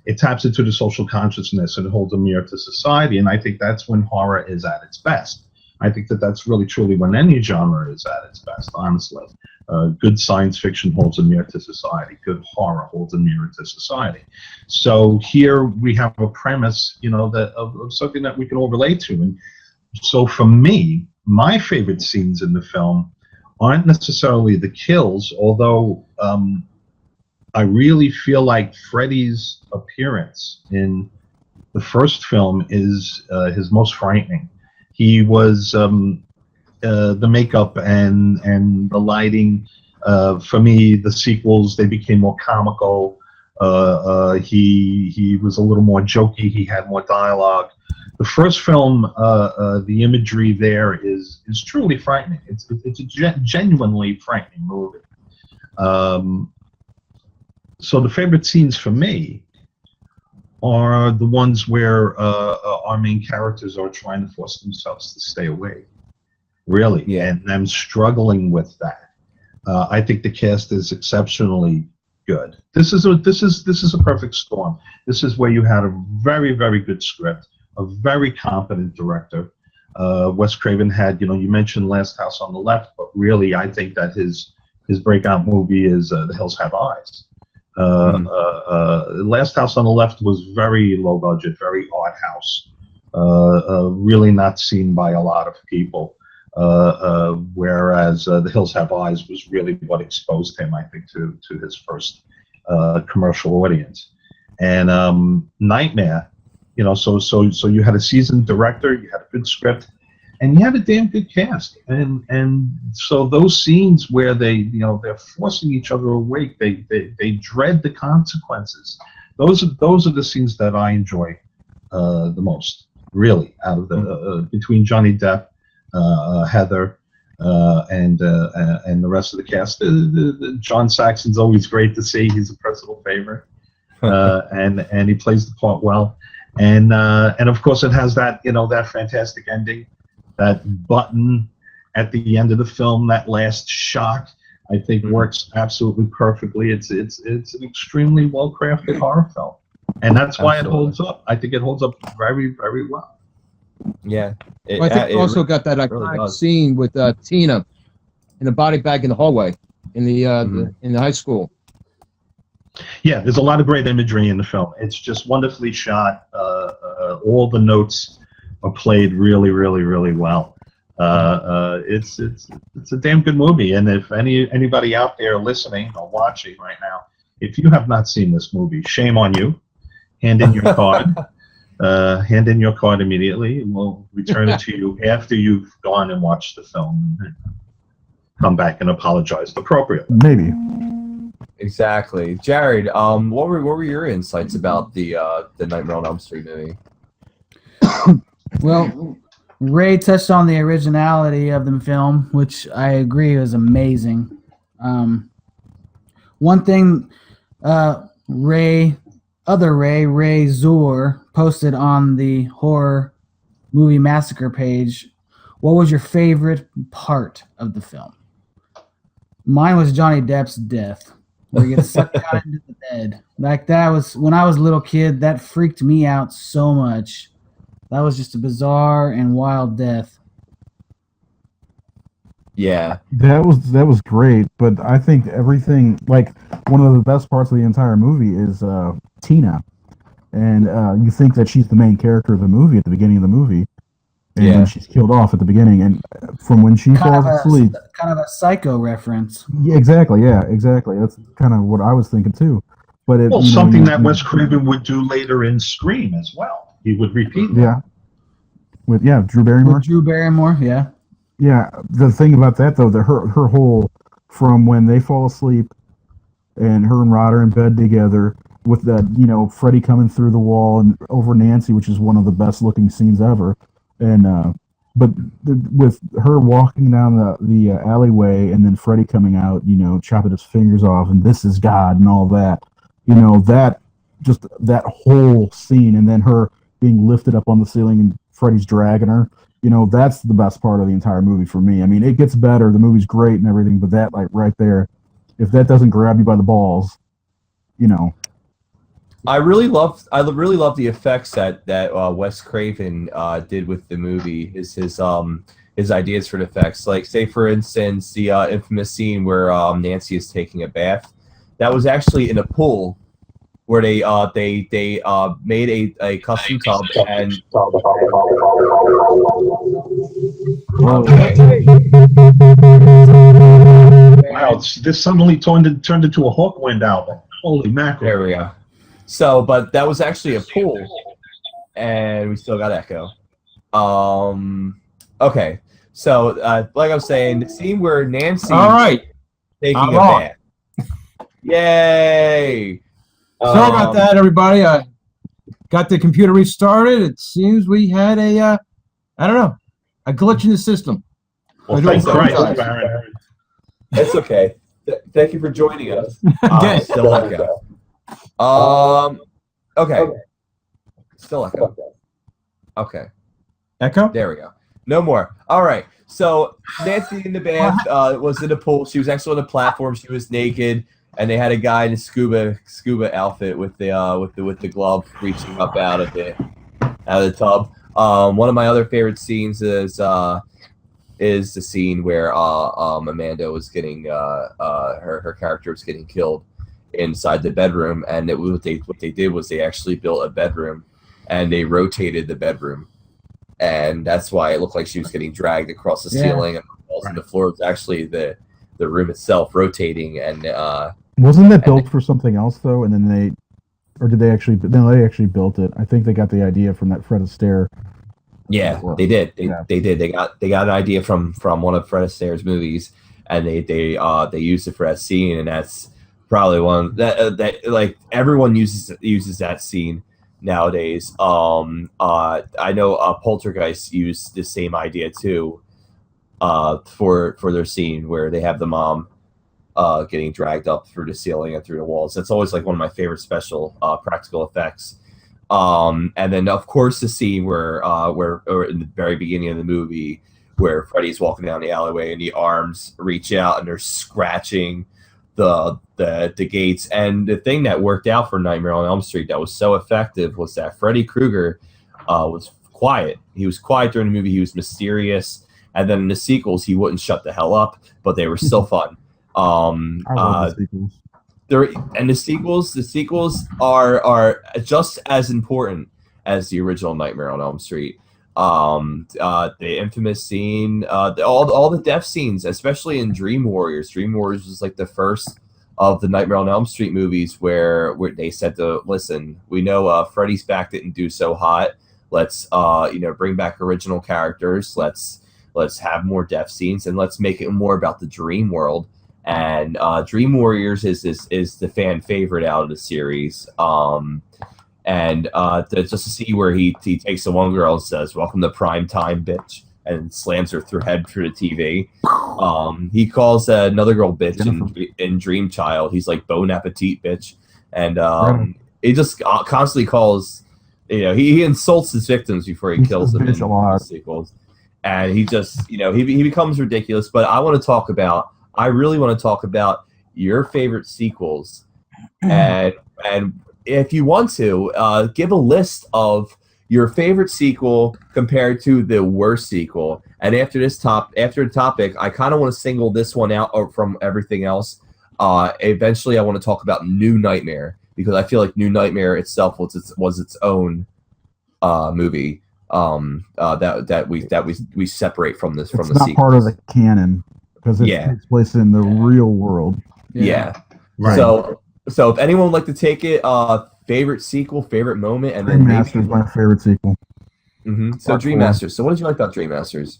the social consciousness, and it holds a mirror to society. And I think that's when horror is at its best. I think that that's really truly when any genre is at its best, honestly. Good science fiction holds a mirror to society. Good horror holds a mirror to society. So here we have a premise, that of something that we can all relate to. And so for me, my favorite scenes in the film aren't necessarily the kills, although I really feel like Freddy's appearance in the first film is his most frightening. He was the makeup and the lighting. For me, the sequels, they became more comical. He was a little more jokey. He had more dialogue. The first film, the imagery there is truly frightening. It's a genuinely frightening movie. So the favorite scenes for me are the ones where our main characters are trying to force themselves to stay awake, really, and them struggling with that. I think the cast is exceptionally good. This is a perfect storm. This is where you had a very, very good script, a very competent director. Wes Craven had, you mentioned Last House on the Left, but really I think that his breakout movie is The Hills Have Eyes. Last House on the Left was very low budget, very art house, really not seen by a lot of people. Whereas The Hills Have Eyes was really what exposed him, I think, to his first commercial audience. And Nightmare, so you had a seasoned director, you had a good script, and you had a damn good cast. And so those scenes where they're forcing each other awake, they dread the consequences. Those are the scenes that I enjoy the most, really, out of the between Johnny Depp, Heather, and the rest of the cast. John Saxon's always great to see. He's a personal favorite, and he plays the part well. And of course, it has that that fantastic ending. That button at the end of the film, that last shot, I think works absolutely perfectly. It's an extremely well crafted horror film, and that's why it holds up. I think it holds up very, very well. Yeah, I think it also got that iconic scene with Tina in the body bag in the hallway in the in the high school. Yeah, there's a lot of great imagery in the film. It's just wonderfully shot. All the notes are played really, really, really well. It's a damn good movie. And if anybody out there listening or watching right now, if you have not seen this movie, shame on you. Hand in your card. Hand in your card immediately, and we'll return it to you after you've gone and watched the film. And come back and apologize appropriately. Maybe. Exactly, Jared. What were your insights about the Nightmare on Elm Street movie? Well, Ray touched on the originality of the film, which I agree is amazing. One thing, Ray Zur posted on the horror Movie Massacre page, what was your favorite part of the film? Mine was Johnny Depp's death, where he gets sucked down into the bed. Like, that was, when I was a little kid, that freaked me out so much. That was just a bizarre and wild death. Yeah. That was great, but I think everything, like, one of the best parts of the entire movie is Tina. And you think that she's the main character of the movie at the beginning of the movie. And then she's killed off at the beginning. And from when she falls asleep... Kind of a Psycho reference. Yeah, exactly. That's kind of what I was thinking, too. But something that Wes Craven would do later in Scream as well. He would repeat that. With Drew Barrymore? With Drew Barrymore, yeah. Yeah, the thing about that, though, that her whole... From when they fall asleep and her and Rod are in bed together... with that, Freddy coming through the wall and over Nancy, which is one of the best looking scenes ever. And but with her walking down the alleyway and then Freddy coming out, chopping his fingers off, and this is God and all that, that whole scene, and then her being lifted up on the ceiling and Freddy's dragging her, that's the best part of the entire movie for me. I mean, it gets better, the movie's great and everything, but that, like, right there, if that doesn't grab you by the balls, I really love the effects that Wes Craven did with the movie. His ideas for the effects, like, say for instance the infamous scene where Nancy is taking a bath. That was actually in a pool where they made a custom tub and. Wow! This suddenly turned into a Hawkwind album. Holy mackerel! There we go. So, but that was actually a pool, and we still got echo. Okay. So, like I was saying, the scene where Nancy taking a bath. Yay! Sorry about that, everybody. I got the computer restarted. It seems we had a glitch in the system. Well, thank Christ, Baron. It's okay. Thank you for joining us. Still echo. Okay. Still echo. Okay. Echo? There we go. No more. All right. So Nancy in the bath was in the pool. She was actually on the platform. She was naked, and they had a guy in a scuba outfit with the glove reaching up out of the tub. One of my other favorite scenes is the scene where Amanda was getting her character was getting killed inside the bedroom, and what they did was they actually built a bedroom, and they rotated the bedroom, and that's why it looked like she was getting dragged across the ceiling and the walls, and the floor was actually the room itself rotating. And wasn't that built for something else though? And then they actually built it. I think they got the idea from that Fred Astaire. Yeah, they did. They did. They got an idea from one of Fred Astaire's movies, and they used it for that scene, and that's probably one that like everyone uses that scene nowadays. I know Poltergeist used the same idea too, for their scene where they have the mom getting dragged up through the ceiling and through the walls. That's always like one of my favorite special practical effects. And then of course the scene where in the very beginning of the movie where Freddy's walking down the alleyway and the arms reach out and they're scratching the gates. And the thing that worked out for Nightmare on Elm Street that was so effective was that Freddy Krueger was quiet. He was quiet during the movie. He was mysterious. And then in the sequels, he wouldn't shut the hell up, but they were still fun. I love the sequels. The sequels are just as important as the original Nightmare on Elm Street. The infamous scene, all the death scenes, especially in Dream Warriors. Dream Warriors was like the first of the Nightmare on Elm Street movies where they said to listen, we know Freddy's back didn't do so hot. Let's bring back original characters. Let's have more death scenes, and let's make it more about the dream world. And Dream Warriors is the fan favorite out of the series. Just to see where he takes the one girl and says, "Welcome to prime time, bitch," and slams her head through the TV. He calls another girl bitch in Dream Child. He's like, "Bon appetit, bitch," and he just constantly calls he insults his victims before he kills them in bitch a lot. the sequels, and he just he becomes ridiculous. But I really want to talk about your favorite sequels, and if you want to give a list of your favorite sequel compared to the worst sequel. And after the topic, I kind of want to single this one out from everything else. Eventually, I want to talk about New Nightmare, because I feel like New Nightmare itself was its own movie that we separate from this. It's not part of the canon because it takes place in the real world. Yeah. Right. So if anyone would like to take it, favorite sequel, favorite moment, and Dream Master is my favorite sequel. Mm-hmm. So Dream Masters. So what did you like about Dream Masters?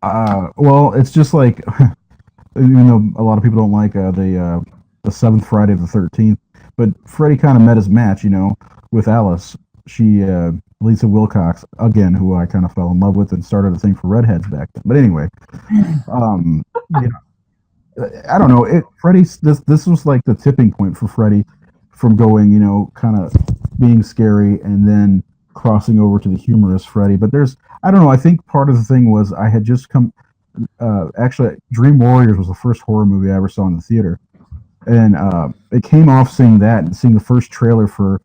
Well, it's just like, even though a lot of people don't like the seventh Friday the 13th, but Freddy kind of met his match, with Alice. She, Lisa Wilcox, again, who I kind of fell in love with and started a thing for redheads back then. But anyway, I don't know. Freddy's this was like the tipping point for Freddy, from going, kind of being scary and then crossing over to the humorous Freddy. But I don't know. I think part of the thing was I had just come. Actually, Dream Warriors was the first horror movie I ever saw in the theater, and it came off seeing that and seeing the first trailer for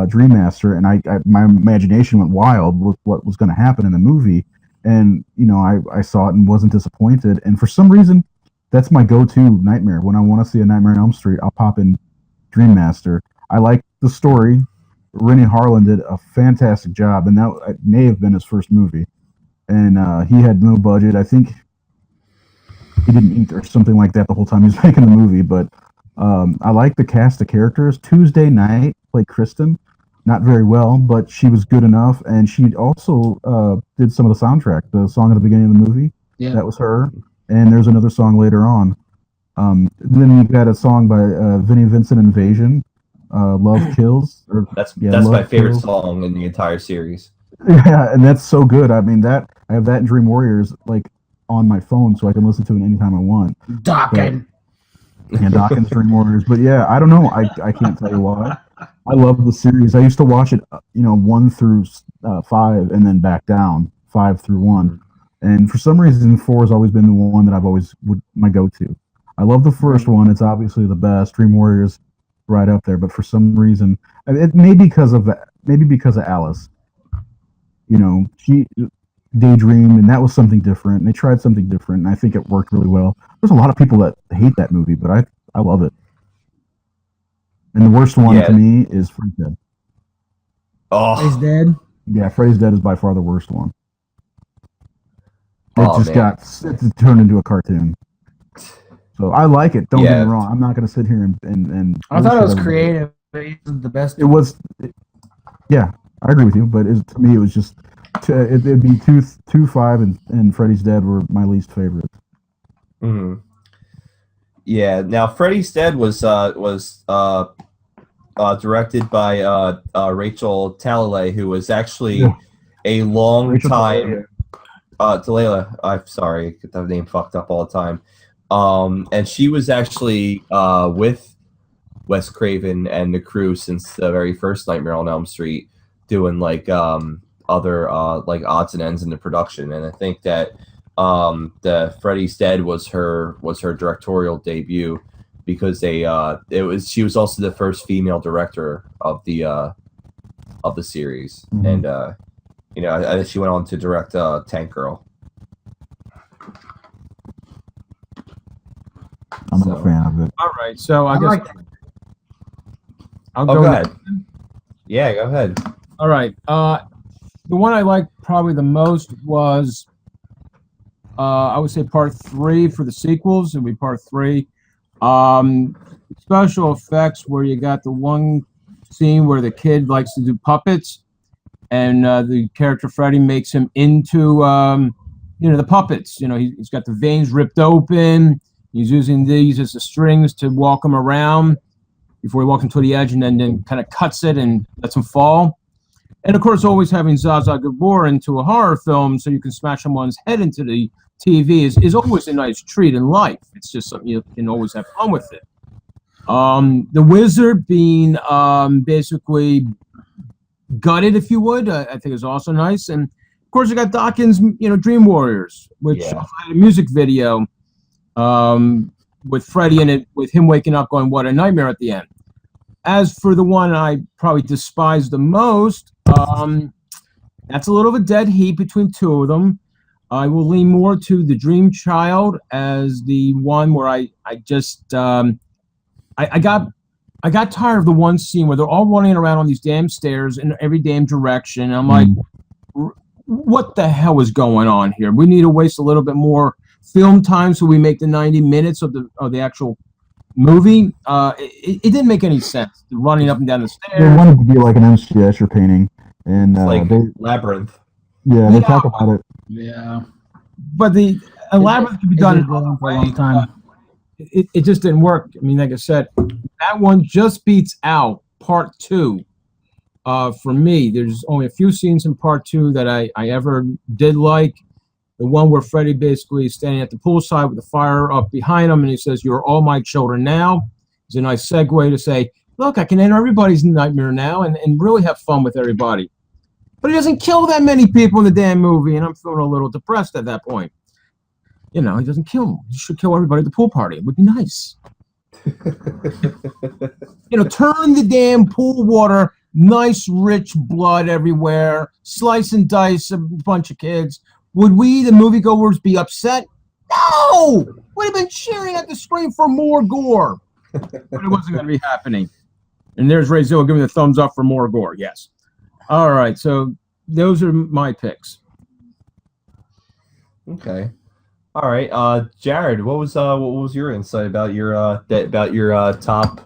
Dream Master, and my imagination went wild with what was going to happen in the movie. And I saw it and wasn't disappointed. And for some reason, that's my go-to nightmare. When I want to see a Nightmare on Elm Street, I'll pop in Dream Master. I like the story. Rennie Harlan did a fantastic job, and that may have been his first movie. And he had no budget. I think he didn't eat or something like that the whole time he was making the movie. But I like the cast of characters. Tuesday Night played Kristen. Not very well, but she was good enough. And she also did some of the soundtrack. The song at the beginning of the movie, that was her. And there's another song later on. Then you got a song by Vinnie Vincent Invasion, Love Kills. That's Love my favorite Kills. song in the entire series. Yeah, and that's so good. I mean, I have that in Dream Warriors on my phone, so I can listen to it anytime I want. Dokken. Dawkins Dream Warriors. But yeah, I don't know. I can't tell you why. I love the series. I used to watch it, 1 through 5, and then back down 5 through 1. And for some reason, 4 has always been the one that I've always my go-to. I love the first one. It's obviously the best. Dream Warriors right up there. But for some reason, it may be because of Alice. She daydreamed, and that was something different. And they tried something different, and I think it worked really well. There's a lot of people that hate that movie, but I love it. And the worst one to me is Freddy's Dead. Oh, He's dead. Yeah, Freddy's Dead is by far the worst one. It turned into a cartoon. So I like it. Don't get me wrong. I'm not going to sit here and I thought it was creative, but it wasn't the best. It was. Yeah, I agree with you. But to me, it was just. It'd be 2, 5, and Freddy's Dead were my least favorites. Mm-hmm. Yeah. Now, Freddy's Dead was directed by Rachel Talalay, who was actually a long time. Talalay. I'm sorry, I get that name fucked up all the time. And she was actually with Wes Craven and the crew since the very first Nightmare on Elm Street, doing other odds and ends in the production. And I think that the Freddy's Dead was her directorial debut, because she was also the first female director of the series. Mm-hmm. And she went on to direct Tank Girl. I'm a fan of it. All right, so I guess I'll go ahead. Yeah, go ahead. All right. The one I liked probably the most was, I would say, part 3 for the sequels. It would be part 3. Special effects, where you got the one scene where the kid likes to do puppets, and the character Freddy makes him into, the puppets. He's got the veins ripped open. He's using these as the strings to walk him around before he walks him to the edge, and then kind of cuts it and lets him fall. And of course, always having Zsa Zsa Gabor into a horror film so you can smash someone's head into the TV is always a nice treat in life. It's just something you can always have fun with it. The Wizard being basically gutted, if you would. I think is also nice. And of course, you got Dawkins, Dream Warriors, which Yeah. also had a music video with Freddie in it, with him waking up going, "What a nightmare" at the end. As for the one I probably despise the most, that's a little of a dead heat between two of them. I will lean more to The Dream Child as the one where I got tired of the one scene where they're all running around on these damn stairs in every damn direction. And I'm like, what the hell is going on here? We need to waste a little bit more film time so we make the 90 minutes of the actual movie. It didn't make any sense. Running up and down the They stairs. wanted to be like an M.C. Escher painting, and Like they Labyrinth. they talk about it. Yeah. But the Labyrinth could be It done did go on for a long time. It just didn't work. I mean, like I said, that one just beats out part 2. For me, there's only a few scenes in part 2 that I ever did like. The one where Freddy basically is standing at the poolside with the fire up behind him, and he says, "You're all my children now." It's a nice segue to say, look, I can enter everybody's nightmare now and really have fun with everybody. But he doesn't kill that many people in the damn movie, and I'm feeling a little depressed at that point. He doesn't kill them. He should kill everybody at the pool party. It would be nice. Turn the damn pool water, nice rich blood everywhere, slice and dice a bunch of kids. Would we, the moviegoers, be upset? No! We'd have been cheering at the screen for more gore. But it wasn't going to be happening. And there's Ray Zilla giving the thumbs up for more gore, yes. All right, so those are my picks. Okay. All right, Jared, what was your insight about your top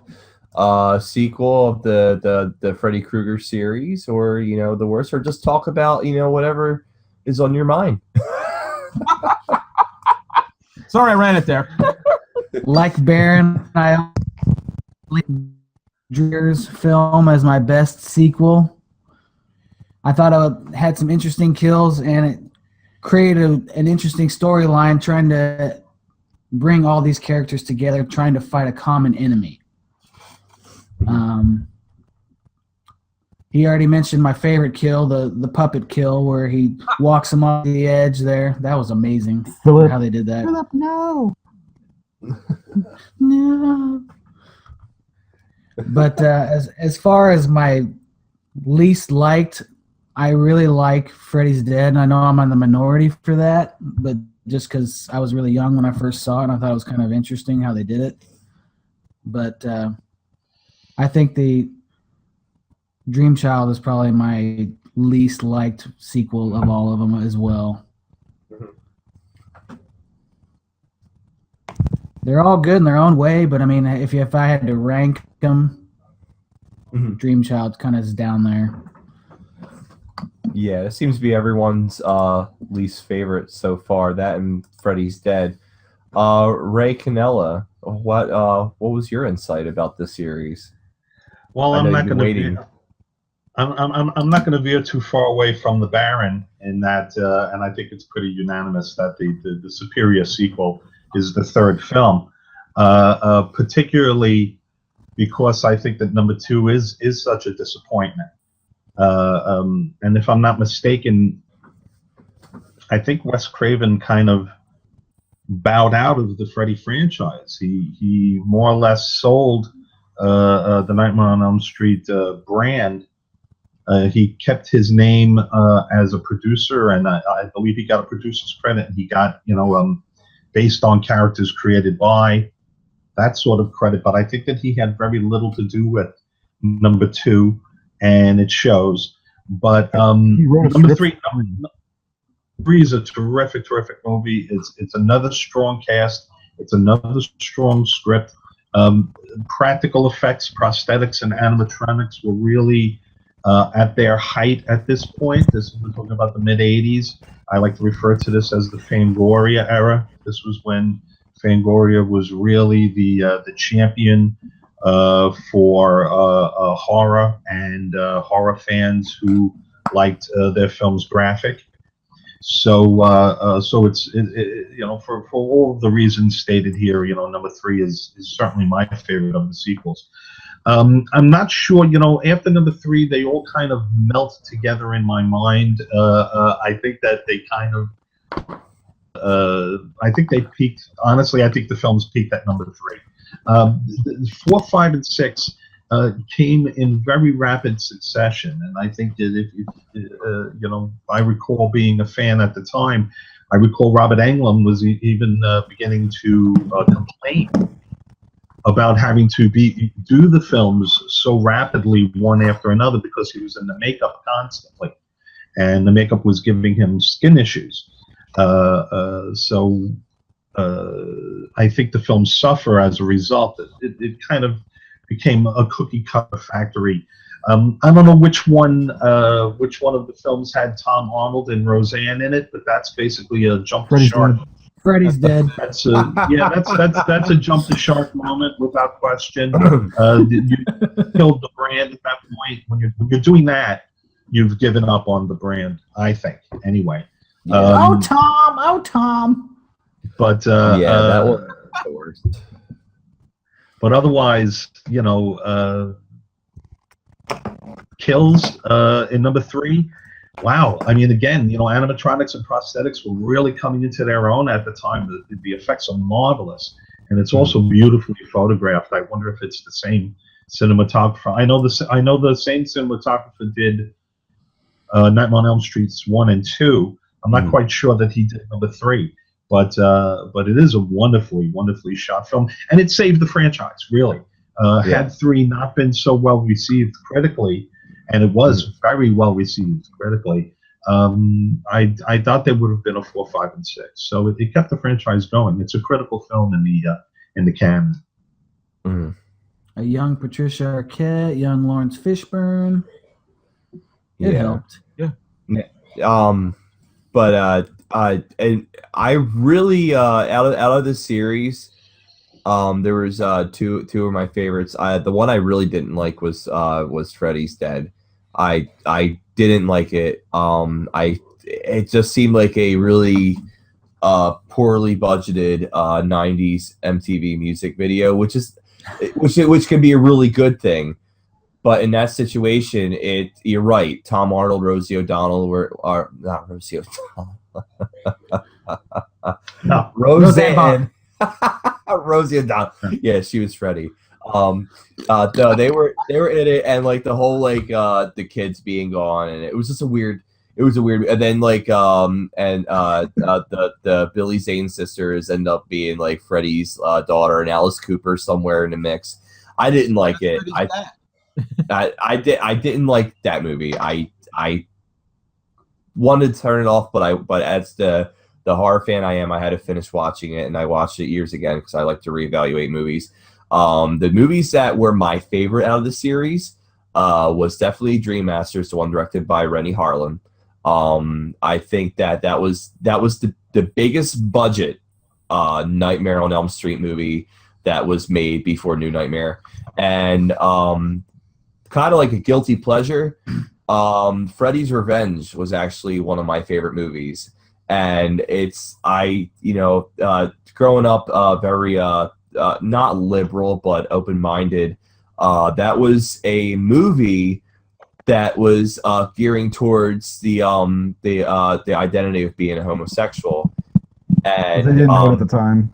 sequel of the Freddy Krueger series, or the worst, or just talk about whatever is on your mind? Sorry, I ran it there. Like Baron, I Dreer's film as my best sequel. I thought it had some interesting kills, and it created an interesting storyline trying to bring all these characters together, trying to fight a common enemy. He already mentioned my favorite kill, the puppet kill, where he walks him off the edge there. That was amazing, Philip, how they did that. Philip, no. No. But as far as my least liked, I really like Freddy's Dead, and I know I'm on the minority for that, but just because I was really young when I first saw it, and I thought it was kind of interesting how they did it. But I think the Dream Child is probably my least liked sequel of all of them as well. They're all good in their own way, but I mean, if I had to rank them, Dream Child kind of is down there. Yeah, it seems to be everyone's least favorite so far. That and Freddy's Dead. Ray Canella, what was your insight about this series? Well, I know I'm not you've been going waiting. to. I'm not going to veer too far away from the Baron in that, and I think it's pretty unanimous that the superior sequel is the third film, particularly because I think that number 2 is such a disappointment. And if I'm not mistaken, I think Wes Craven kind of bowed out of the Freddy franchise. He more or less sold the Nightmare on Elm Street brand. He kept his name as a producer, and I believe he got a producer's credit. And he got, based on characters created by, that sort of credit. But I think that he had very little to do with number 2, and it shows. But number 3 is a terrific movie. It's another strong cast. It's another strong script. Practical effects, prosthetics, and animatronics were really at their height at this point. We're talking about the mid-'80s. I like to refer to this as the Fangoria era. This was when Fangoria was really the champion for horror and horror fans who liked their films graphic. So it's for all of the reasons stated here, number 3 is certainly my favorite of the sequels. I'm not sure, after number 3, they all kind of melt together in my mind. I think that they kind of, I think they peaked, honestly, I think the films peaked at number 3. 4, 5, and 6 came in very rapid succession, and I think that if I recall being a fan at the time. I recall Robert Englund was even beginning to complain about having to do the films so rapidly one after another because he was in the makeup constantly, and the makeup was giving him skin issues. So I think the films suffer as a result. It kind of became a cookie cutter factory. I don't know which one of the films had Tom Arnold and Roseanne in it, but that's basically a jump the shark. Freddy's dead. That's that's a jump the shark moment without question. You killed the brand at that point. When you're doing that, you've given up on the brand. I think anyway. Oh Tom. But that was the worst. But otherwise, kills in number 3. Wow. I mean, again, animatronics and prosthetics were really coming into their own at the time. The effects are marvelous, and it's also beautifully photographed. I wonder if it's the same cinematographer. I know the same cinematographer did Nightmare on Elm Streets 1 and 2. I'm not quite sure that he did number 3, but it is a wonderfully shot film, and it saved the franchise really. Had 3 not been so well received critically, and it was very well received critically, I thought there would have been a 4, 5, and 6. So it kept the franchise going. It's a critical film in the canon. A young Patricia Arquette, young Lawrence Fishburne. It helped. But and I really out of the series, there was two of my favorites. The one I really didn't like was Freddy's Dead. I didn't like it. It just seemed like a really poorly budgeted 90s MTV music video, which can be a really good thing. But in that situation, you're right. Tom Arnold, Rosie O'Donnell are not Rosie O'Donnell. No, Roseanne. Rosie O'Donnell. Yeah, she was Freddy. No, they were in it, and like the whole the kids being gone, and it was just a weird. And then the Billy Zane sisters end up being like Freddy's daughter and Alice Cooper somewhere in the mix. I didn't like it. I didn't like that movie. I wanted to turn it off, but as the horror fan I am, I had to finish watching it, and I watched it years again because I like to reevaluate movies. The movies that were my favorite out of the series was definitely Dream Masters, the one directed by Rennie Harlan. I think that was the biggest budget Nightmare on Elm Street movie that was made before New Nightmare, and kind of like a guilty pleasure. Freddy's Revenge was actually one of my favorite movies, and growing up very not liberal but open-minded, that was a movie that was gearing towards the identity of being a homosexual, and they didn't know at the time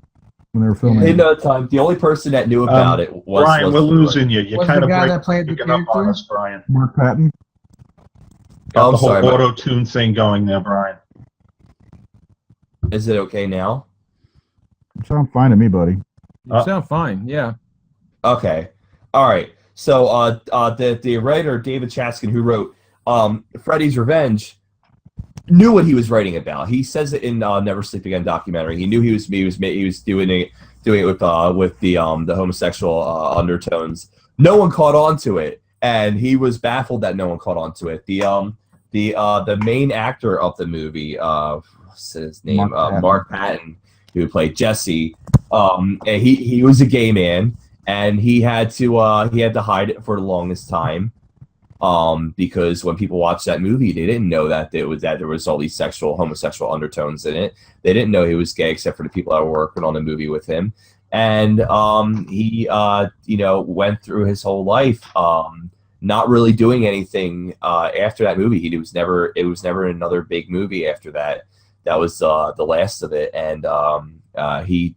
when they were filming. They didn't know at the time. The only person that knew about it was Brian. We're losing you. You Was kind the of guy that played the picking up on character? us, Brian. Mark Patton. Got the whole sorry, auto tune thing going there, Brian. Is it okay now? You sound fine to me, buddy. You sound fine. Yeah. Okay. All right. So the writer David Chaskin, who wrote Freddy's Revenge, knew what he was writing about. He says it in Never Sleep Again documentary. He knew he was doing it with the homosexual undertones. No one caught on to it, and he was baffled that no one caught on to it. The main actor of the movie, what's his name? Mark Patton, who played Jesse. He was a gay man, and he had to hide it for the longest time. Because when people watched that movie, they didn't know that there was all these homosexual undertones in it. They didn't know he was gay, except for the people that were working on the movie with him. and he went through his whole life not really doing anything after that movie. It was never another big movie after that. That was the last of it. And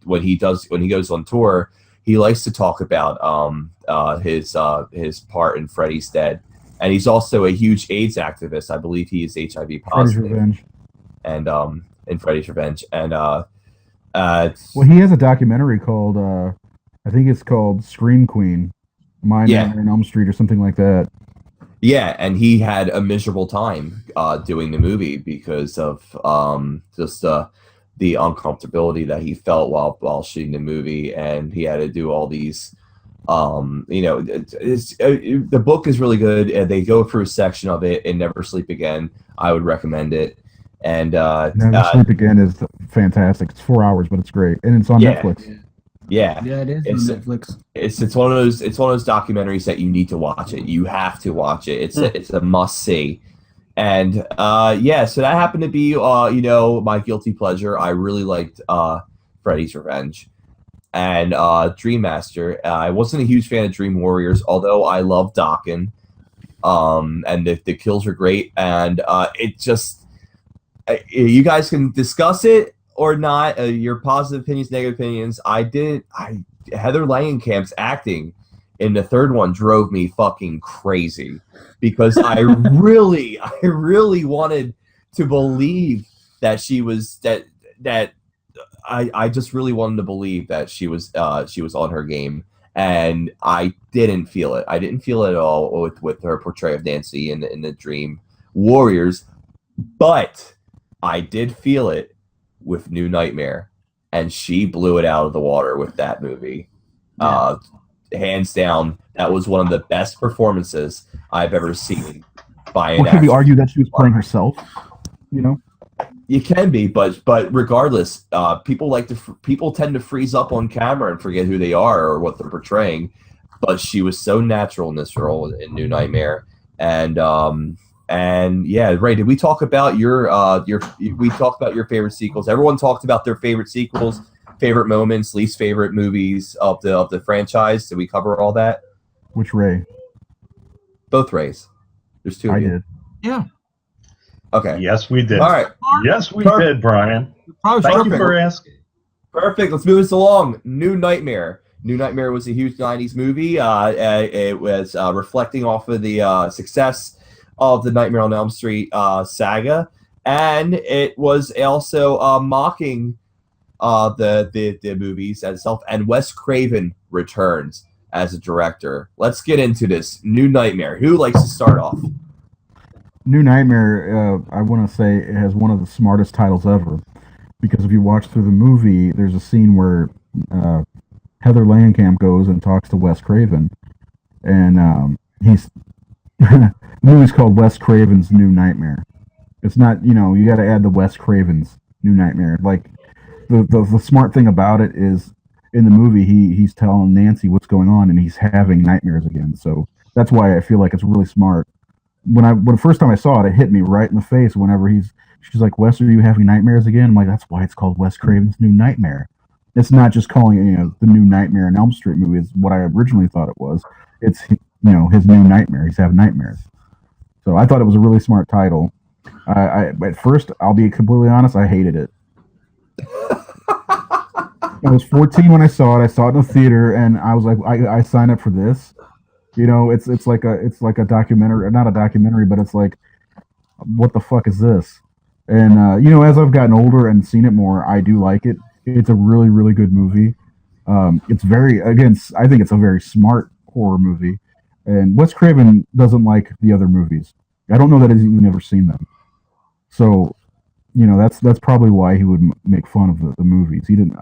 when he goes on tour, he likes to talk about his part in Freddy's Dead. And he's also a huge AIDS activist. I believe he is HIV positive. Freddy's Revenge. And in Freddy's Revenge. And well, he has a documentary called I think it's called Scream Queen, Nightmare on Elm Street or something like that. Yeah, and he had a miserable time doing the movie because of just the uncomfortability that he felt while shooting the movie, and he had to do all these. The book is really good, and they go through a section of it in Never Sleep Again. I would recommend it. And Never Sleep Again is fantastic. It's 4 hours, but it's great, and it's on Netflix. Yeah, it is on Netflix. It's one of those documentaries that you need to watch it. You have to watch it. It's a must see. And so that happened to be my guilty pleasure. I really liked Freddy's Revenge and Dream Master. I wasn't a huge fan of Dream Warriors, although I love Dokken. And the kills are great, and it just you guys can discuss it or not, your positive opinions, negative opinions. Heather Langenkamp's acting in the third one drove me fucking crazy because I really wanted to believe that she was I just really wanted to believe that she was on her game, and I didn't feel it. I didn't feel it at all with her portrayal of Nancy in the Dream Warriors, but I did feel it with New Nightmare, and she blew it out of the water with that movie. Yeah. Hands down, that was one of the best performances I've ever seen by an actor. Could we argue that she was playing herself? You can be, but regardless, people tend to freeze up on camera and forget who they are or what they're portraying. But she was so natural in this role in New Nightmare, and yeah, Ray, did we talk about your favorite sequels? Everyone talked about their favorite sequels, favorite moments, least favorite movies of the franchise. Did we cover all that? Which Ray? Both Rays. There's two of you. I did. Yeah. Okay. Yes, we did. All right. Yes, we did, Brian. Thank you for asking. Perfect. Let's move this along. New Nightmare. New Nightmare was a huge 90s movie. It was reflecting off of the success of the Nightmare on Elm Street saga, and it was also mocking the movies itself. And Wes Craven returns as a director. Let's get into this. New Nightmare. Who likes to start off? New Nightmare, I want to say it has one of the smartest titles ever, because if you watch through the movie, there's a scene where Heather Langenkamp goes and talks to Wes Craven, and he's the movie's called Wes Craven's New Nightmare. It's not, you got to add the Wes Craven's New Nightmare. Like the smart thing about it is in the movie he's telling Nancy what's going on, and he's having nightmares again. So that's why I feel like it's really smart. When the first time I saw it, it hit me right in the face. Whenever she's like, Wes, are you having nightmares again? I'm like, that's why it's called Wes Craven's New Nightmare. It's not just calling it, the new Nightmare on Elm Street movie. It's what I originally thought it was. It's his new nightmare. He's having nightmares. So I thought it was a really smart title. At first, I'll be completely honest, I hated it. I was 14 when I saw it. I saw it in the theater, and I was like, I signed up for this. It's like a documentary, not a documentary, but it's like, what the fuck is this? And as I've gotten older and seen it more, I do like it. It's a really, really good movie. It's I think it's a very smart horror movie. And Wes Craven doesn't like the other movies. I don't know that he's even ever seen them. So, that's probably why he would make fun of the movies. He didn't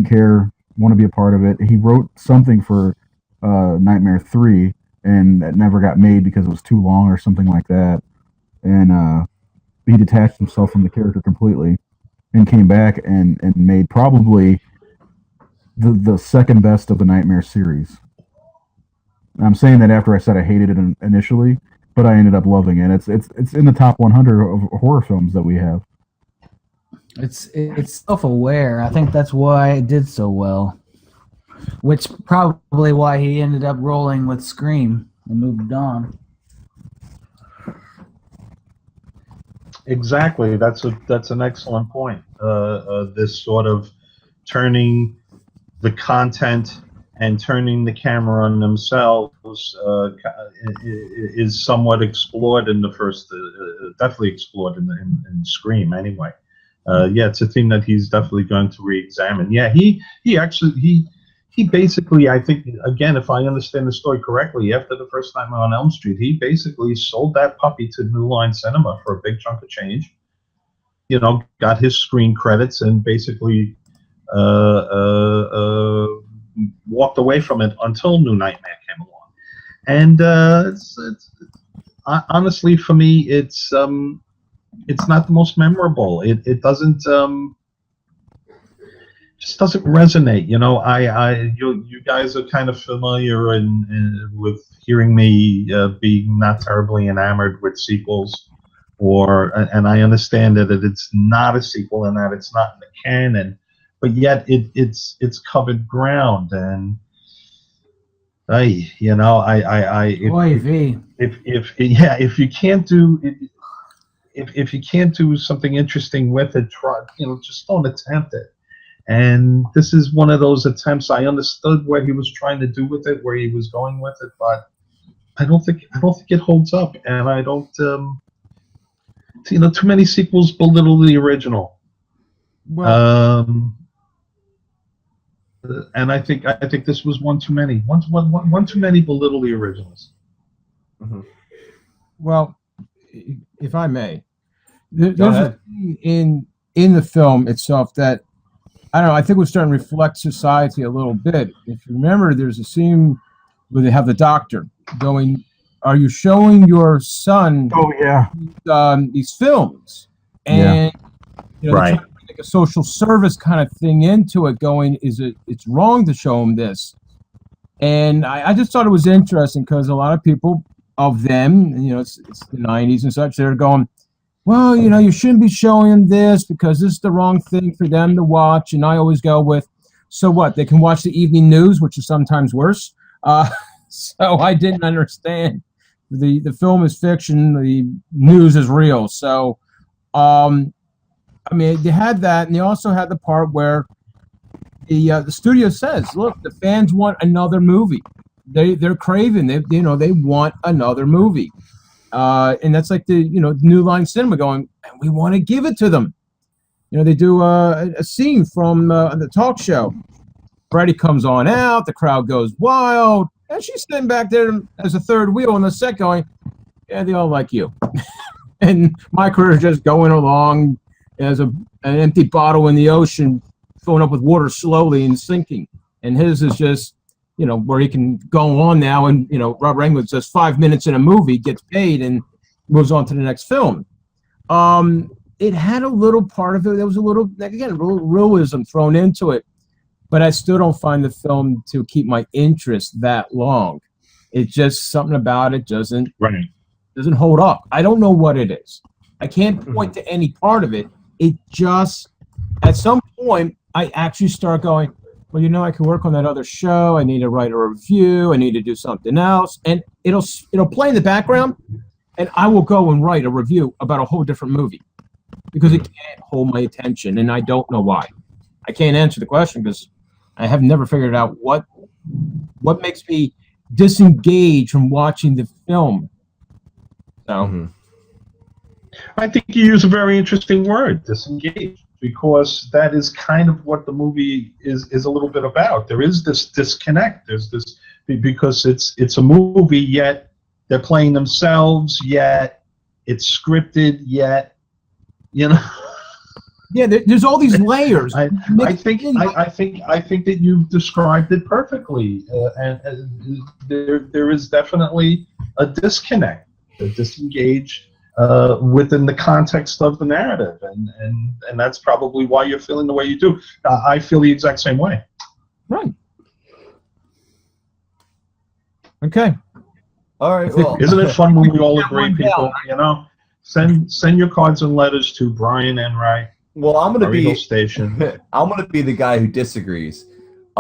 care, want to be a part of it. He wrote something for Nightmare 3, and it never got made because it was too long or something like that. And he detached himself from the character completely and came back and made probably the second best of the Nightmare series. I'm saying that after I said I hated it initially, but I ended up loving it. It's in the top 100 of horror films that we have. It's self-aware. I think that's why it did so well. which probably why he ended up rolling with Scream and moved on. Exactly. That's an excellent point. This sort of turning the content and turning the camera on themselves is somewhat explored in the first, definitely explored in Scream anyway. Yeah, it's a theme that he's definitely going to re-examine. Yeah, he basically, I think, again, if I understand the story correctly, after the first Nightmare on Elm Street, he basically sold that puppy to New Line Cinema for a big chunk of change. You know, got his screen credits and basically walked away from it until New Nightmare came along. And honestly, for me, it's not the most memorable. It doesn't just doesn't resonate. You know, you guys are kind of familiar with hearing me being not terribly enamored with sequels, and I understand that it's not a sequel and that it's not in the canon, but yet it's covered ground. And if you can't do it, if you can't do something interesting with it, try, just don't attempt it. And this is one of those attempts. I understood what he was trying to do with it, where he was going with it, but I don't think it holds up. And I don't, too many sequels belittle the original. Well, and I think this was one too many. One too many belittle the originals. Mm-hmm. Well, if I may, there's a thing in the film itself that, I don't know, I think we're starting to reflect society a little bit. If you remember, there's a scene where they have the doctor going, "Are you showing your son these films?" And they're trying to make a social service kind of thing into it, going, it's wrong to show him this. And I just thought it was interesting because a lot of people of them, it's the 90s and such, they're going, well, you shouldn't be showing them this because this is the wrong thing for them to watch. And I always go with, so what? They can watch the evening news, which is sometimes worse. So I didn't understand. The film is fiction. The news is real. So, they had that, and they also had the part where the studio says, look, the fans want another movie. They're craving. They want another movie. And that's like the New Line Cinema going, and we want to give it to them. They do a scene from the talk show. Freddie comes on out, the crowd goes wild, and she's sitting back there as a third wheel on the set going, yeah, they all like you. And my career is just going along as an empty bottle in the ocean, filling up with water slowly and sinking. And his is just, where he can go on now, and Robert Englund says 5 minutes in a movie, gets paid, and moves on to the next film. It had a little part of it. There was a little realism thrown into it, but I still don't find the film to keep my interest that long. It's just something about it doesn't hold up. I don't know what it is. I can't point to any part of it. It just, at some point, I actually start going, well, I can work on that other show. I need to write a review. I need to do something else. And it'll play in the background, and I will go and write a review about a whole different movie because it can't hold my attention, and I don't know why. I can't answer the question because I have never figured out what makes me disengage from watching the film. So, I think you use a very interesting word, disengage. Because that is kind of what the movie is a little bit about. There is this disconnect. There's this, because it's a movie, yet they're playing themselves, yet it's scripted, yet Yeah, there's all these layers. I think that you've described it perfectly, and there is definitely a disconnect, a disengaged. Within the context of the narrative, and that's probably why you're feeling the way you do. I feel the exact same way. Right. Okay. All right. Well, isn't it fun when we all agree, people? Send your cards and letters to Brian Enright. Well, I'm gonna be station. I'm gonna be the guy who disagrees.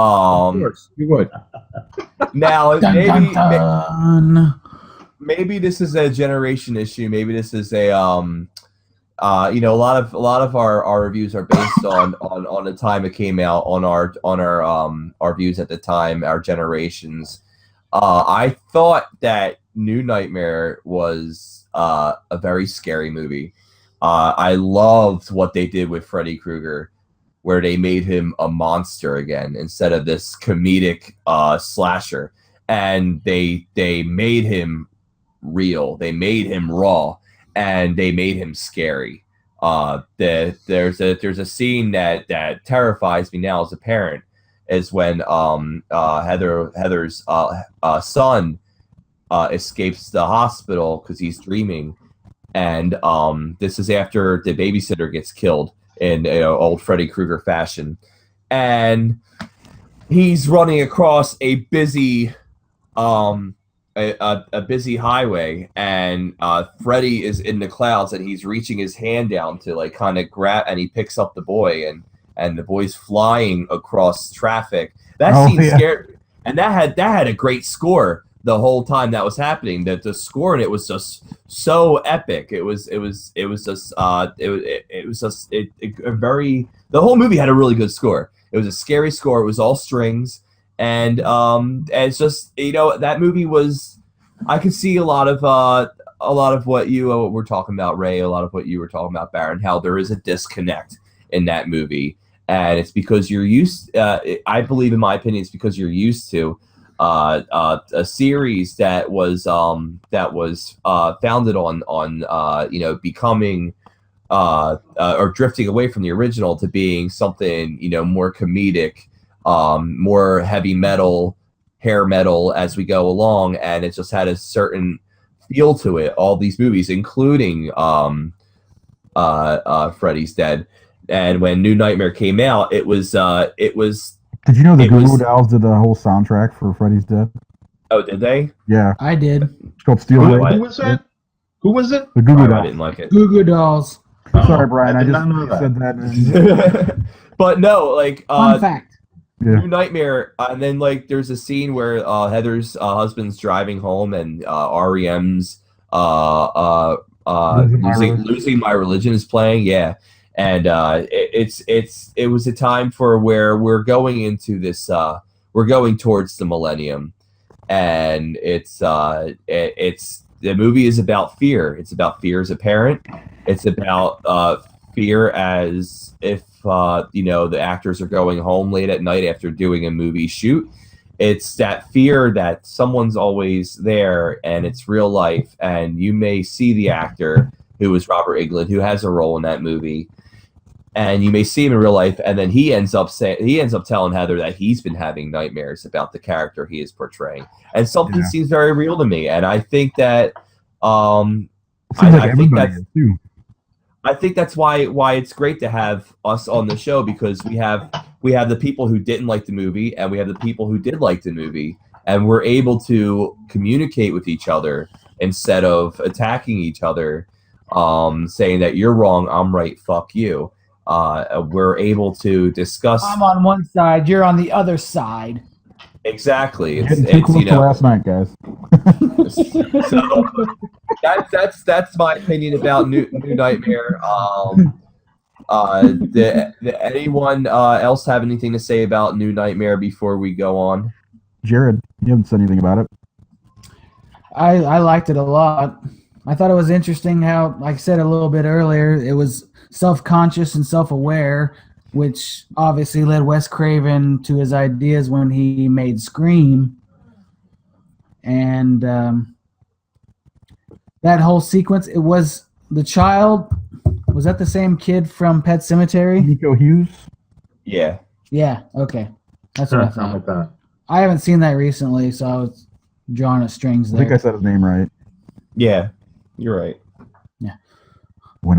Of course, you would. Now Dun, dun, dun. maybe this is a generation issue. Maybe this is a a lot of our reviews are based on the time it came out, on our views at the time, our generations. I thought that New Nightmare was a very scary movie. I loved what they did with Freddy Krueger, where they made him a monster again instead of this comedic slasher, and they made him real. They made him raw, and they made him scary. There's a scene that terrifies me now as a parent, is when Heather's son escapes the hospital because he's dreaming, and this is after the babysitter gets killed in old Freddy Krueger fashion, and he's running across a busy a busy highway, and Freddy is in the clouds, and he's reaching his hand down to like kind of grab, and he picks up the boy, and the boy's flying across traffic. That scene scared me, and that had a great score the whole time that was happening. That the score in it was just so epic. The whole movie had a really good score. It was a scary score. It was all strings. And it's just, that movie was, I could see a lot of what you were talking about, Ray, a lot of what you were talking about, Baron, how there is a disconnect in that movie. And it's because you're used, I believe, in my opinion, it's because you're used to a series that was founded on becoming or drifting away from the original to being something, more comedic, more heavy metal, hair metal as we go along, and it just had a certain feel to it. All these movies, including Freddy's Dead, and when New Nightmare came out, it was. Did you know the Goo Goo Dolls did the whole soundtrack for Freddy's Dead? Oh, did they? Yeah, I did. It's called Steel Blade. Who was that? Who was it? The Goo Goo I Dolls. didn't like it. Goo Goo Dolls. Sorry, Brian. I did just not know that. said that. But no, like Fun fact. Yeah. New Nightmare, and then like there's a scene where Heather's husband's driving home, and REM's Losing My Religion is playing. Yeah, and it was a time for where we're going into this. We're going towards the millennium, and it's the movie is about fear. It's about fear as a parent. It's about fear as if the actors are going home late at night after doing a movie shoot. It's that fear that someone's always there, and it's real life, and you may see the actor who is Robert Englund, who has a role in that movie, and you may see him in real life, and then he ends up telling Heather that he's been having nightmares about the character he is portraying, and something seems very real to me, and I think that I think that's why it's great to have us on the show, because we have the people who didn't like the movie, and we have the people who did like the movie, and we're able to communicate with each other instead of attacking each other, saying that you're wrong, I'm right, fuck you. We're able to discuss. I'm on one side, you're on the other side. Exactly. Getting too close to last night, guys. So that's my opinion about New Nightmare. Anyone else have anything to say about New Nightmare before we go on? Jared, you haven't said anything about it. I liked it a lot. I thought it was interesting how, like I said a little bit earlier, it was self-conscious and self-aware, which obviously led Wes Craven to his ideas when he made Scream. And that whole sequence, it was the child, was that the same kid from Pet Sematary? Nico Hughes? Yeah. Yeah, okay. That's what I Something like thought. that. I haven't seen that recently, so I was drawing at strings I there. think I said his name right. Yeah, you're right.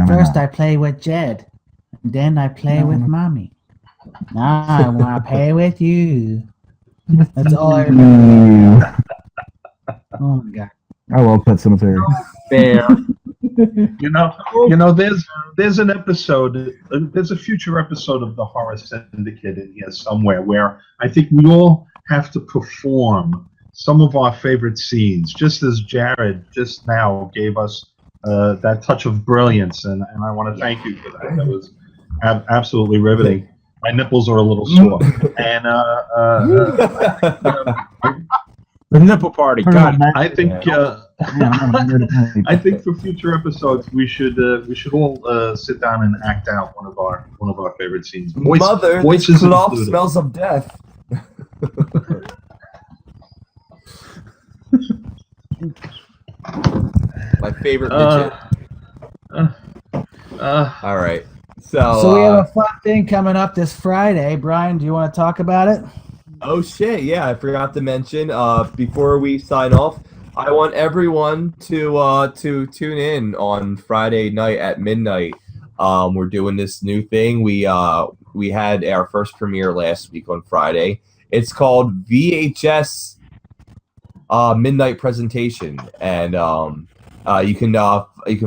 First I play with Jed, then I play with Mommy. Now I want to play with you. That's all I remember. Oh my god. I love Pet Sematary. There. There's there's an episode, there's a future episode of the Horror Syndicate in here somewhere where I think we all have to perform some of our favorite scenes, just as Jared just now gave us that touch of brilliance, and I want to thank you for that. That was absolutely riveting. My nipples are a little sore, and The nipple party. Got it. I think I think for future episodes we should all sit down and act out one of our favorite scenes. Mother, this voices cloth included. smells of death. My favorite midget. All right. So we have a fun thing coming up this Friday. Brian, do you want to talk about it? Oh shit! Yeah, I forgot to mention. Before we sign off, I want everyone to tune in on Friday night at midnight. We're doing this new thing. We had our first premiere last week on Friday. It's called VHS Midnight Presentation, and you can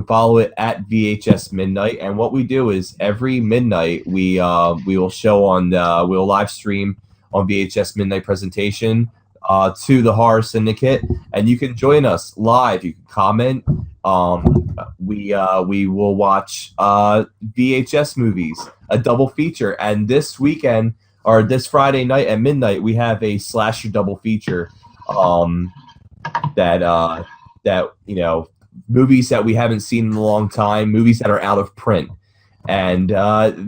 follow it at VHS Midnight. And what we do is every midnight we will show on we'll live stream on VHS Midnight Presentation to the Horror Syndicate, and you can join us live. You can comment. We will watch VHS movies, a double feature, and this weekend or this Friday night at midnight we have a slasher double feature. That movies that we haven't seen in a long time, movies that are out of print. And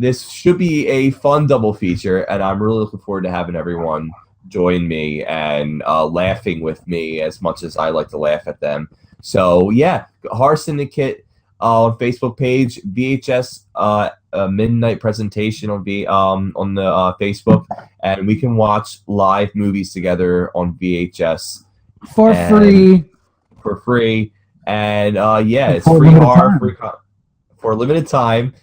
this should be a fun double feature, and I'm really looking forward to having everyone join me and laughing with me as much as I like to laugh at them. So yeah, Horror Syndicate on Facebook page, VHS Midnight Presentation on the Facebook, and we can watch live movies together on VHS For free. And yeah, it's For free limited horror, time. free for a limited time.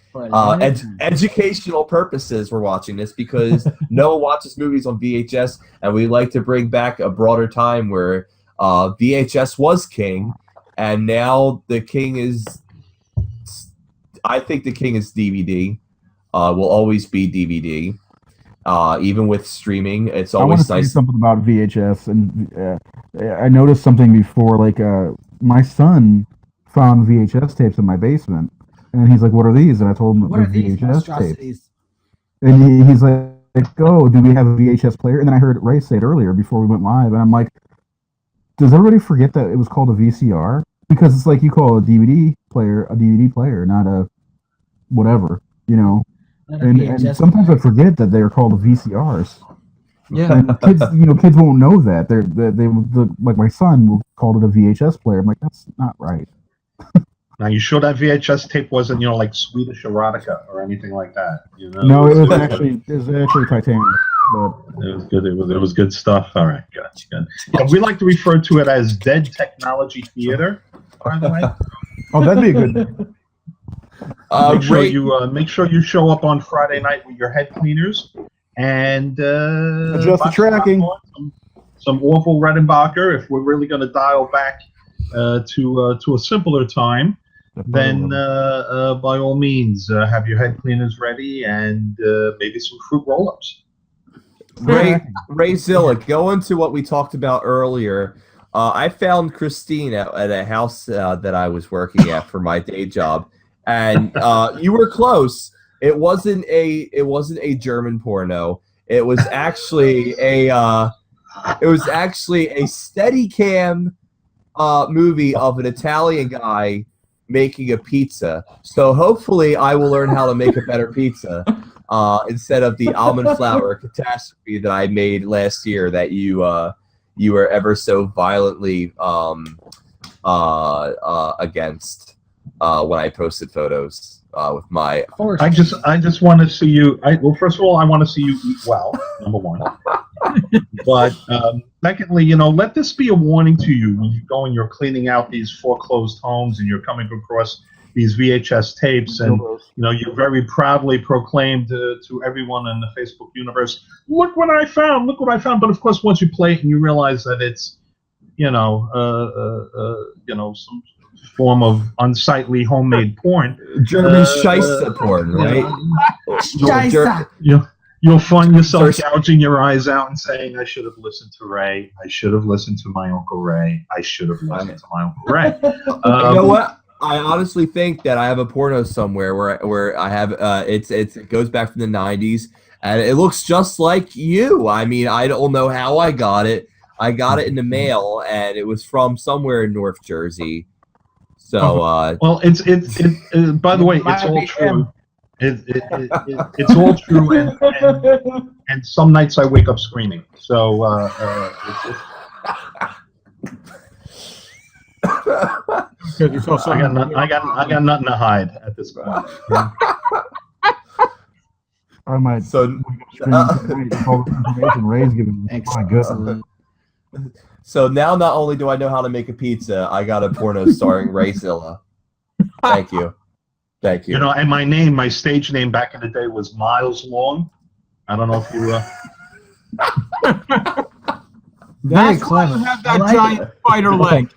Educational purposes, we're watching this because no one watches movies on VHS, and we like to bring back a broader time where VHS was king, and now the king is. I think the king is DVD. Will always be DVD. Even with streaming, it's I want always to nice. say something about VHS, and I noticed something before. Like, my son found VHS tapes in my basement, and he's like, "What are these?" And I told him, What are "They're these VHS tapes." monstrosities? And he's like, "Oh, do we have a VHS player?" And then I heard Ray say it earlier before we went live, and I'm like, "Does everybody forget that it was called a VCR? Because it's like you call a DVD player, not a whatever, you know." Not a And VHS sometimes I forget that they are called VCRs. Yeah. And kids won't know that. Like my son called it a VHS player. I'm like, that's not right. Now, you sure that VHS tape wasn't, like Swedish erotica or anything like that? No, it was actually titanium. But It was good. It was good stuff. All right, good. Yeah, we like to refer to it as Dead Technology Theater. By the way, that'd be a good. make sure you show up on Friday night with your head cleaners and Adjust the tracking. Some Orville Redenbacher. If we're really going to dial back to a simpler time, then by all means have your head cleaners ready and maybe some fruit roll-ups. Ray Zilla, going to what we talked about earlier, I found Christine at a house that I was working at for my day job, and you were close. It wasn't a German porno. It was actually a Steadicam movie of an Italian guy making a pizza. So hopefully I will learn how to make a better pizza instead of the almond flour catastrophe that I made last year that you were ever so violently against when I posted photos with my. I just want to see you. Well, first of all, I want to see you eat well. Number one. But secondly, let this be a warning to you when you go and you're cleaning out these foreclosed homes and you're coming across these VHS tapes, and you very proudly proclaimed to everyone in the Facebook universe, "Look what I found! Look what I found!" But of course, once you play it and you realize that it's, some form of unsightly homemade porn. German scheisse porn, right? Scheisse. You'll find yourself First- gouging your eyes out and saying, I should have listened to Ray. I should have listened to my Uncle Ray. I should have listened to my Uncle Ray. You know what? I honestly think that I have a porno somewhere where I have it goes back from the 90s, and it looks just like you. I mean, I don't know how I got it. I got it in the mail, and it was from somewhere in North Jersey. So, Well, it's by the way, it's all true. It's all true, and some nights I wake up screaming. So I got nothing to hide at this point. I might. so, all the information Ray's giving me. My goodness. so now not only do I know how to make a pizza, I got a porno starring Rayzilla. Thank you. Thank you. You know, and my stage name back in the day was Miles Long. I don't know if you. Very That's why clever. you have I that like giant spider leg.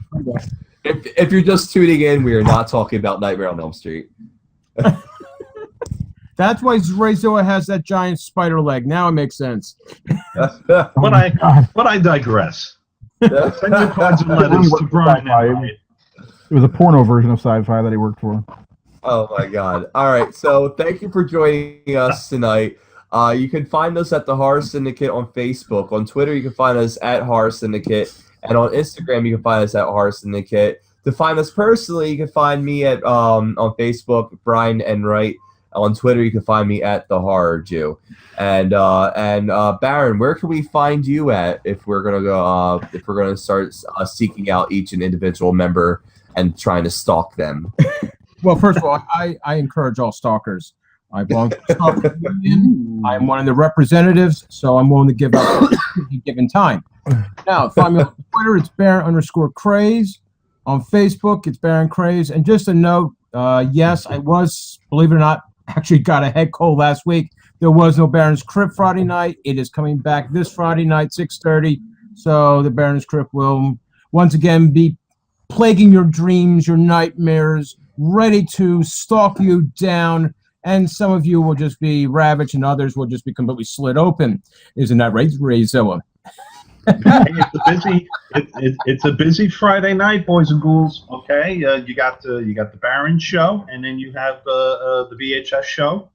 If you're just tuning in, we are not talking about Nightmare on Elm Street. That's why Rayzilla has that giant spider leg. Now it makes sense. But I digress. Send your cards and letters to Brian. It was a porno version of sci-fi that he worked for. Oh my God! All right, so thank you for joining us tonight. You can find us at the Horror Syndicate on Facebook. On Twitter, you can find us at Horror Syndicate, and on Instagram, you can find us at Horror Syndicate. To find us personally, you can find me at on Facebook, Brian Enright. On Twitter, you can find me at the Horror Jew. And Baron, where can we find you at if we're gonna start seeking out each and individual member and trying to stalk them? Well, first of all, I encourage all stalkers. I belong to the Stalker Union. I'm one of the representatives, so I'm willing to give up at any given time. Now, find me on Twitter, it's Baron_Craze. On Facebook, it's Baron Craze. And just a note, yes, I was, believe it or not, actually got a head cold last week. There was no Baron's Crypt Friday night. It is coming back this Friday night, 6:30. So the Baron's Crypt will once again be plaguing your dreams, your nightmares, ready to stalk you down. And some of you will just be ravaged, and others will just be completely slit open. Isn't that right, Rayzilla? It's a busy Friday night, boys and ghouls. Okay, you got the Baron show, and then you have the VHS show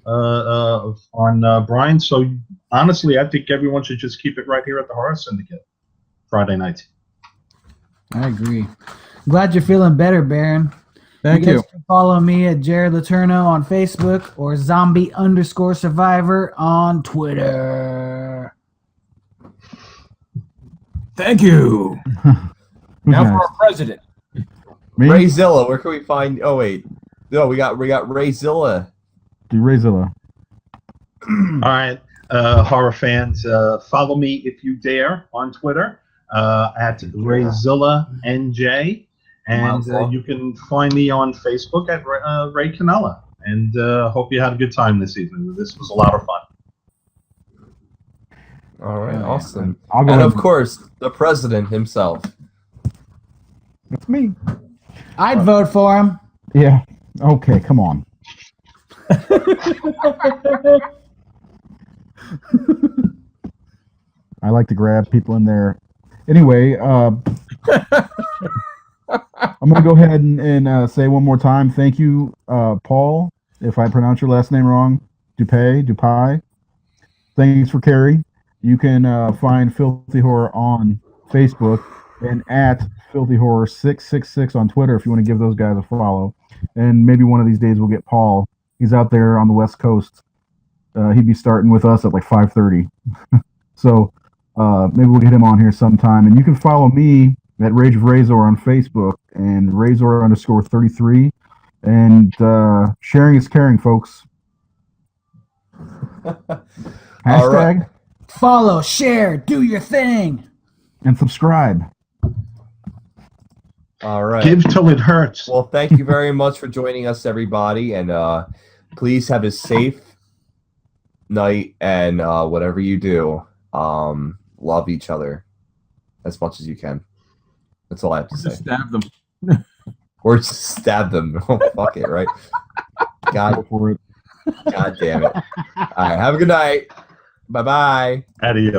on Brian. So honestly, I think everyone should just keep it right here at the Horror Syndicate Friday night. I agree. Glad you're feeling better, Baron. Thank guys you. can follow me at Jared Letourneau on Facebook or zombie_survivor on Twitter. Thank you. Now for our president. Me? Rayzilla, where can we find? Oh wait, no, we got Rayzilla. Do Rayzilla. All right, horror fans, follow me if you dare on Twitter at RayzillaNJ, and you can find me on Facebook at Ray Canella. And hope you had a good time this evening. This was a lot of fun. All right, awesome. I'll go And ahead of course, the president himself. It's me. I'd vote for him. Yeah. Okay, come on. I like to grab people in there. Anyway, I'm going to go ahead and say one more time, thank you, Paul, if I pronounce your last name wrong, Dupai. Thanks for Carrie. You can find Filthy Horror on Facebook and at Filthy Horror 666 on Twitter if you want to give those guys a follow. And maybe one of these days we'll get Paul. He's out there on the West Coast. He'd be starting with us at like 5:30. So maybe we'll get him on here sometime. And you can follow me at Rage of Razor on Facebook and Razor_33. And sharing is caring, folks. Hashtag. Follow, share, do your thing. And subscribe. All right. Give till it hurts. Well, thank you very much for joining us, everybody, and please have a safe night. And whatever you do, love each other as much as you can. That's all I have to say. Just stab them. or just stab them. Oh, fuck it, right? God, Go for it. God damn it! All right, have a good night. Bye bye. Adios.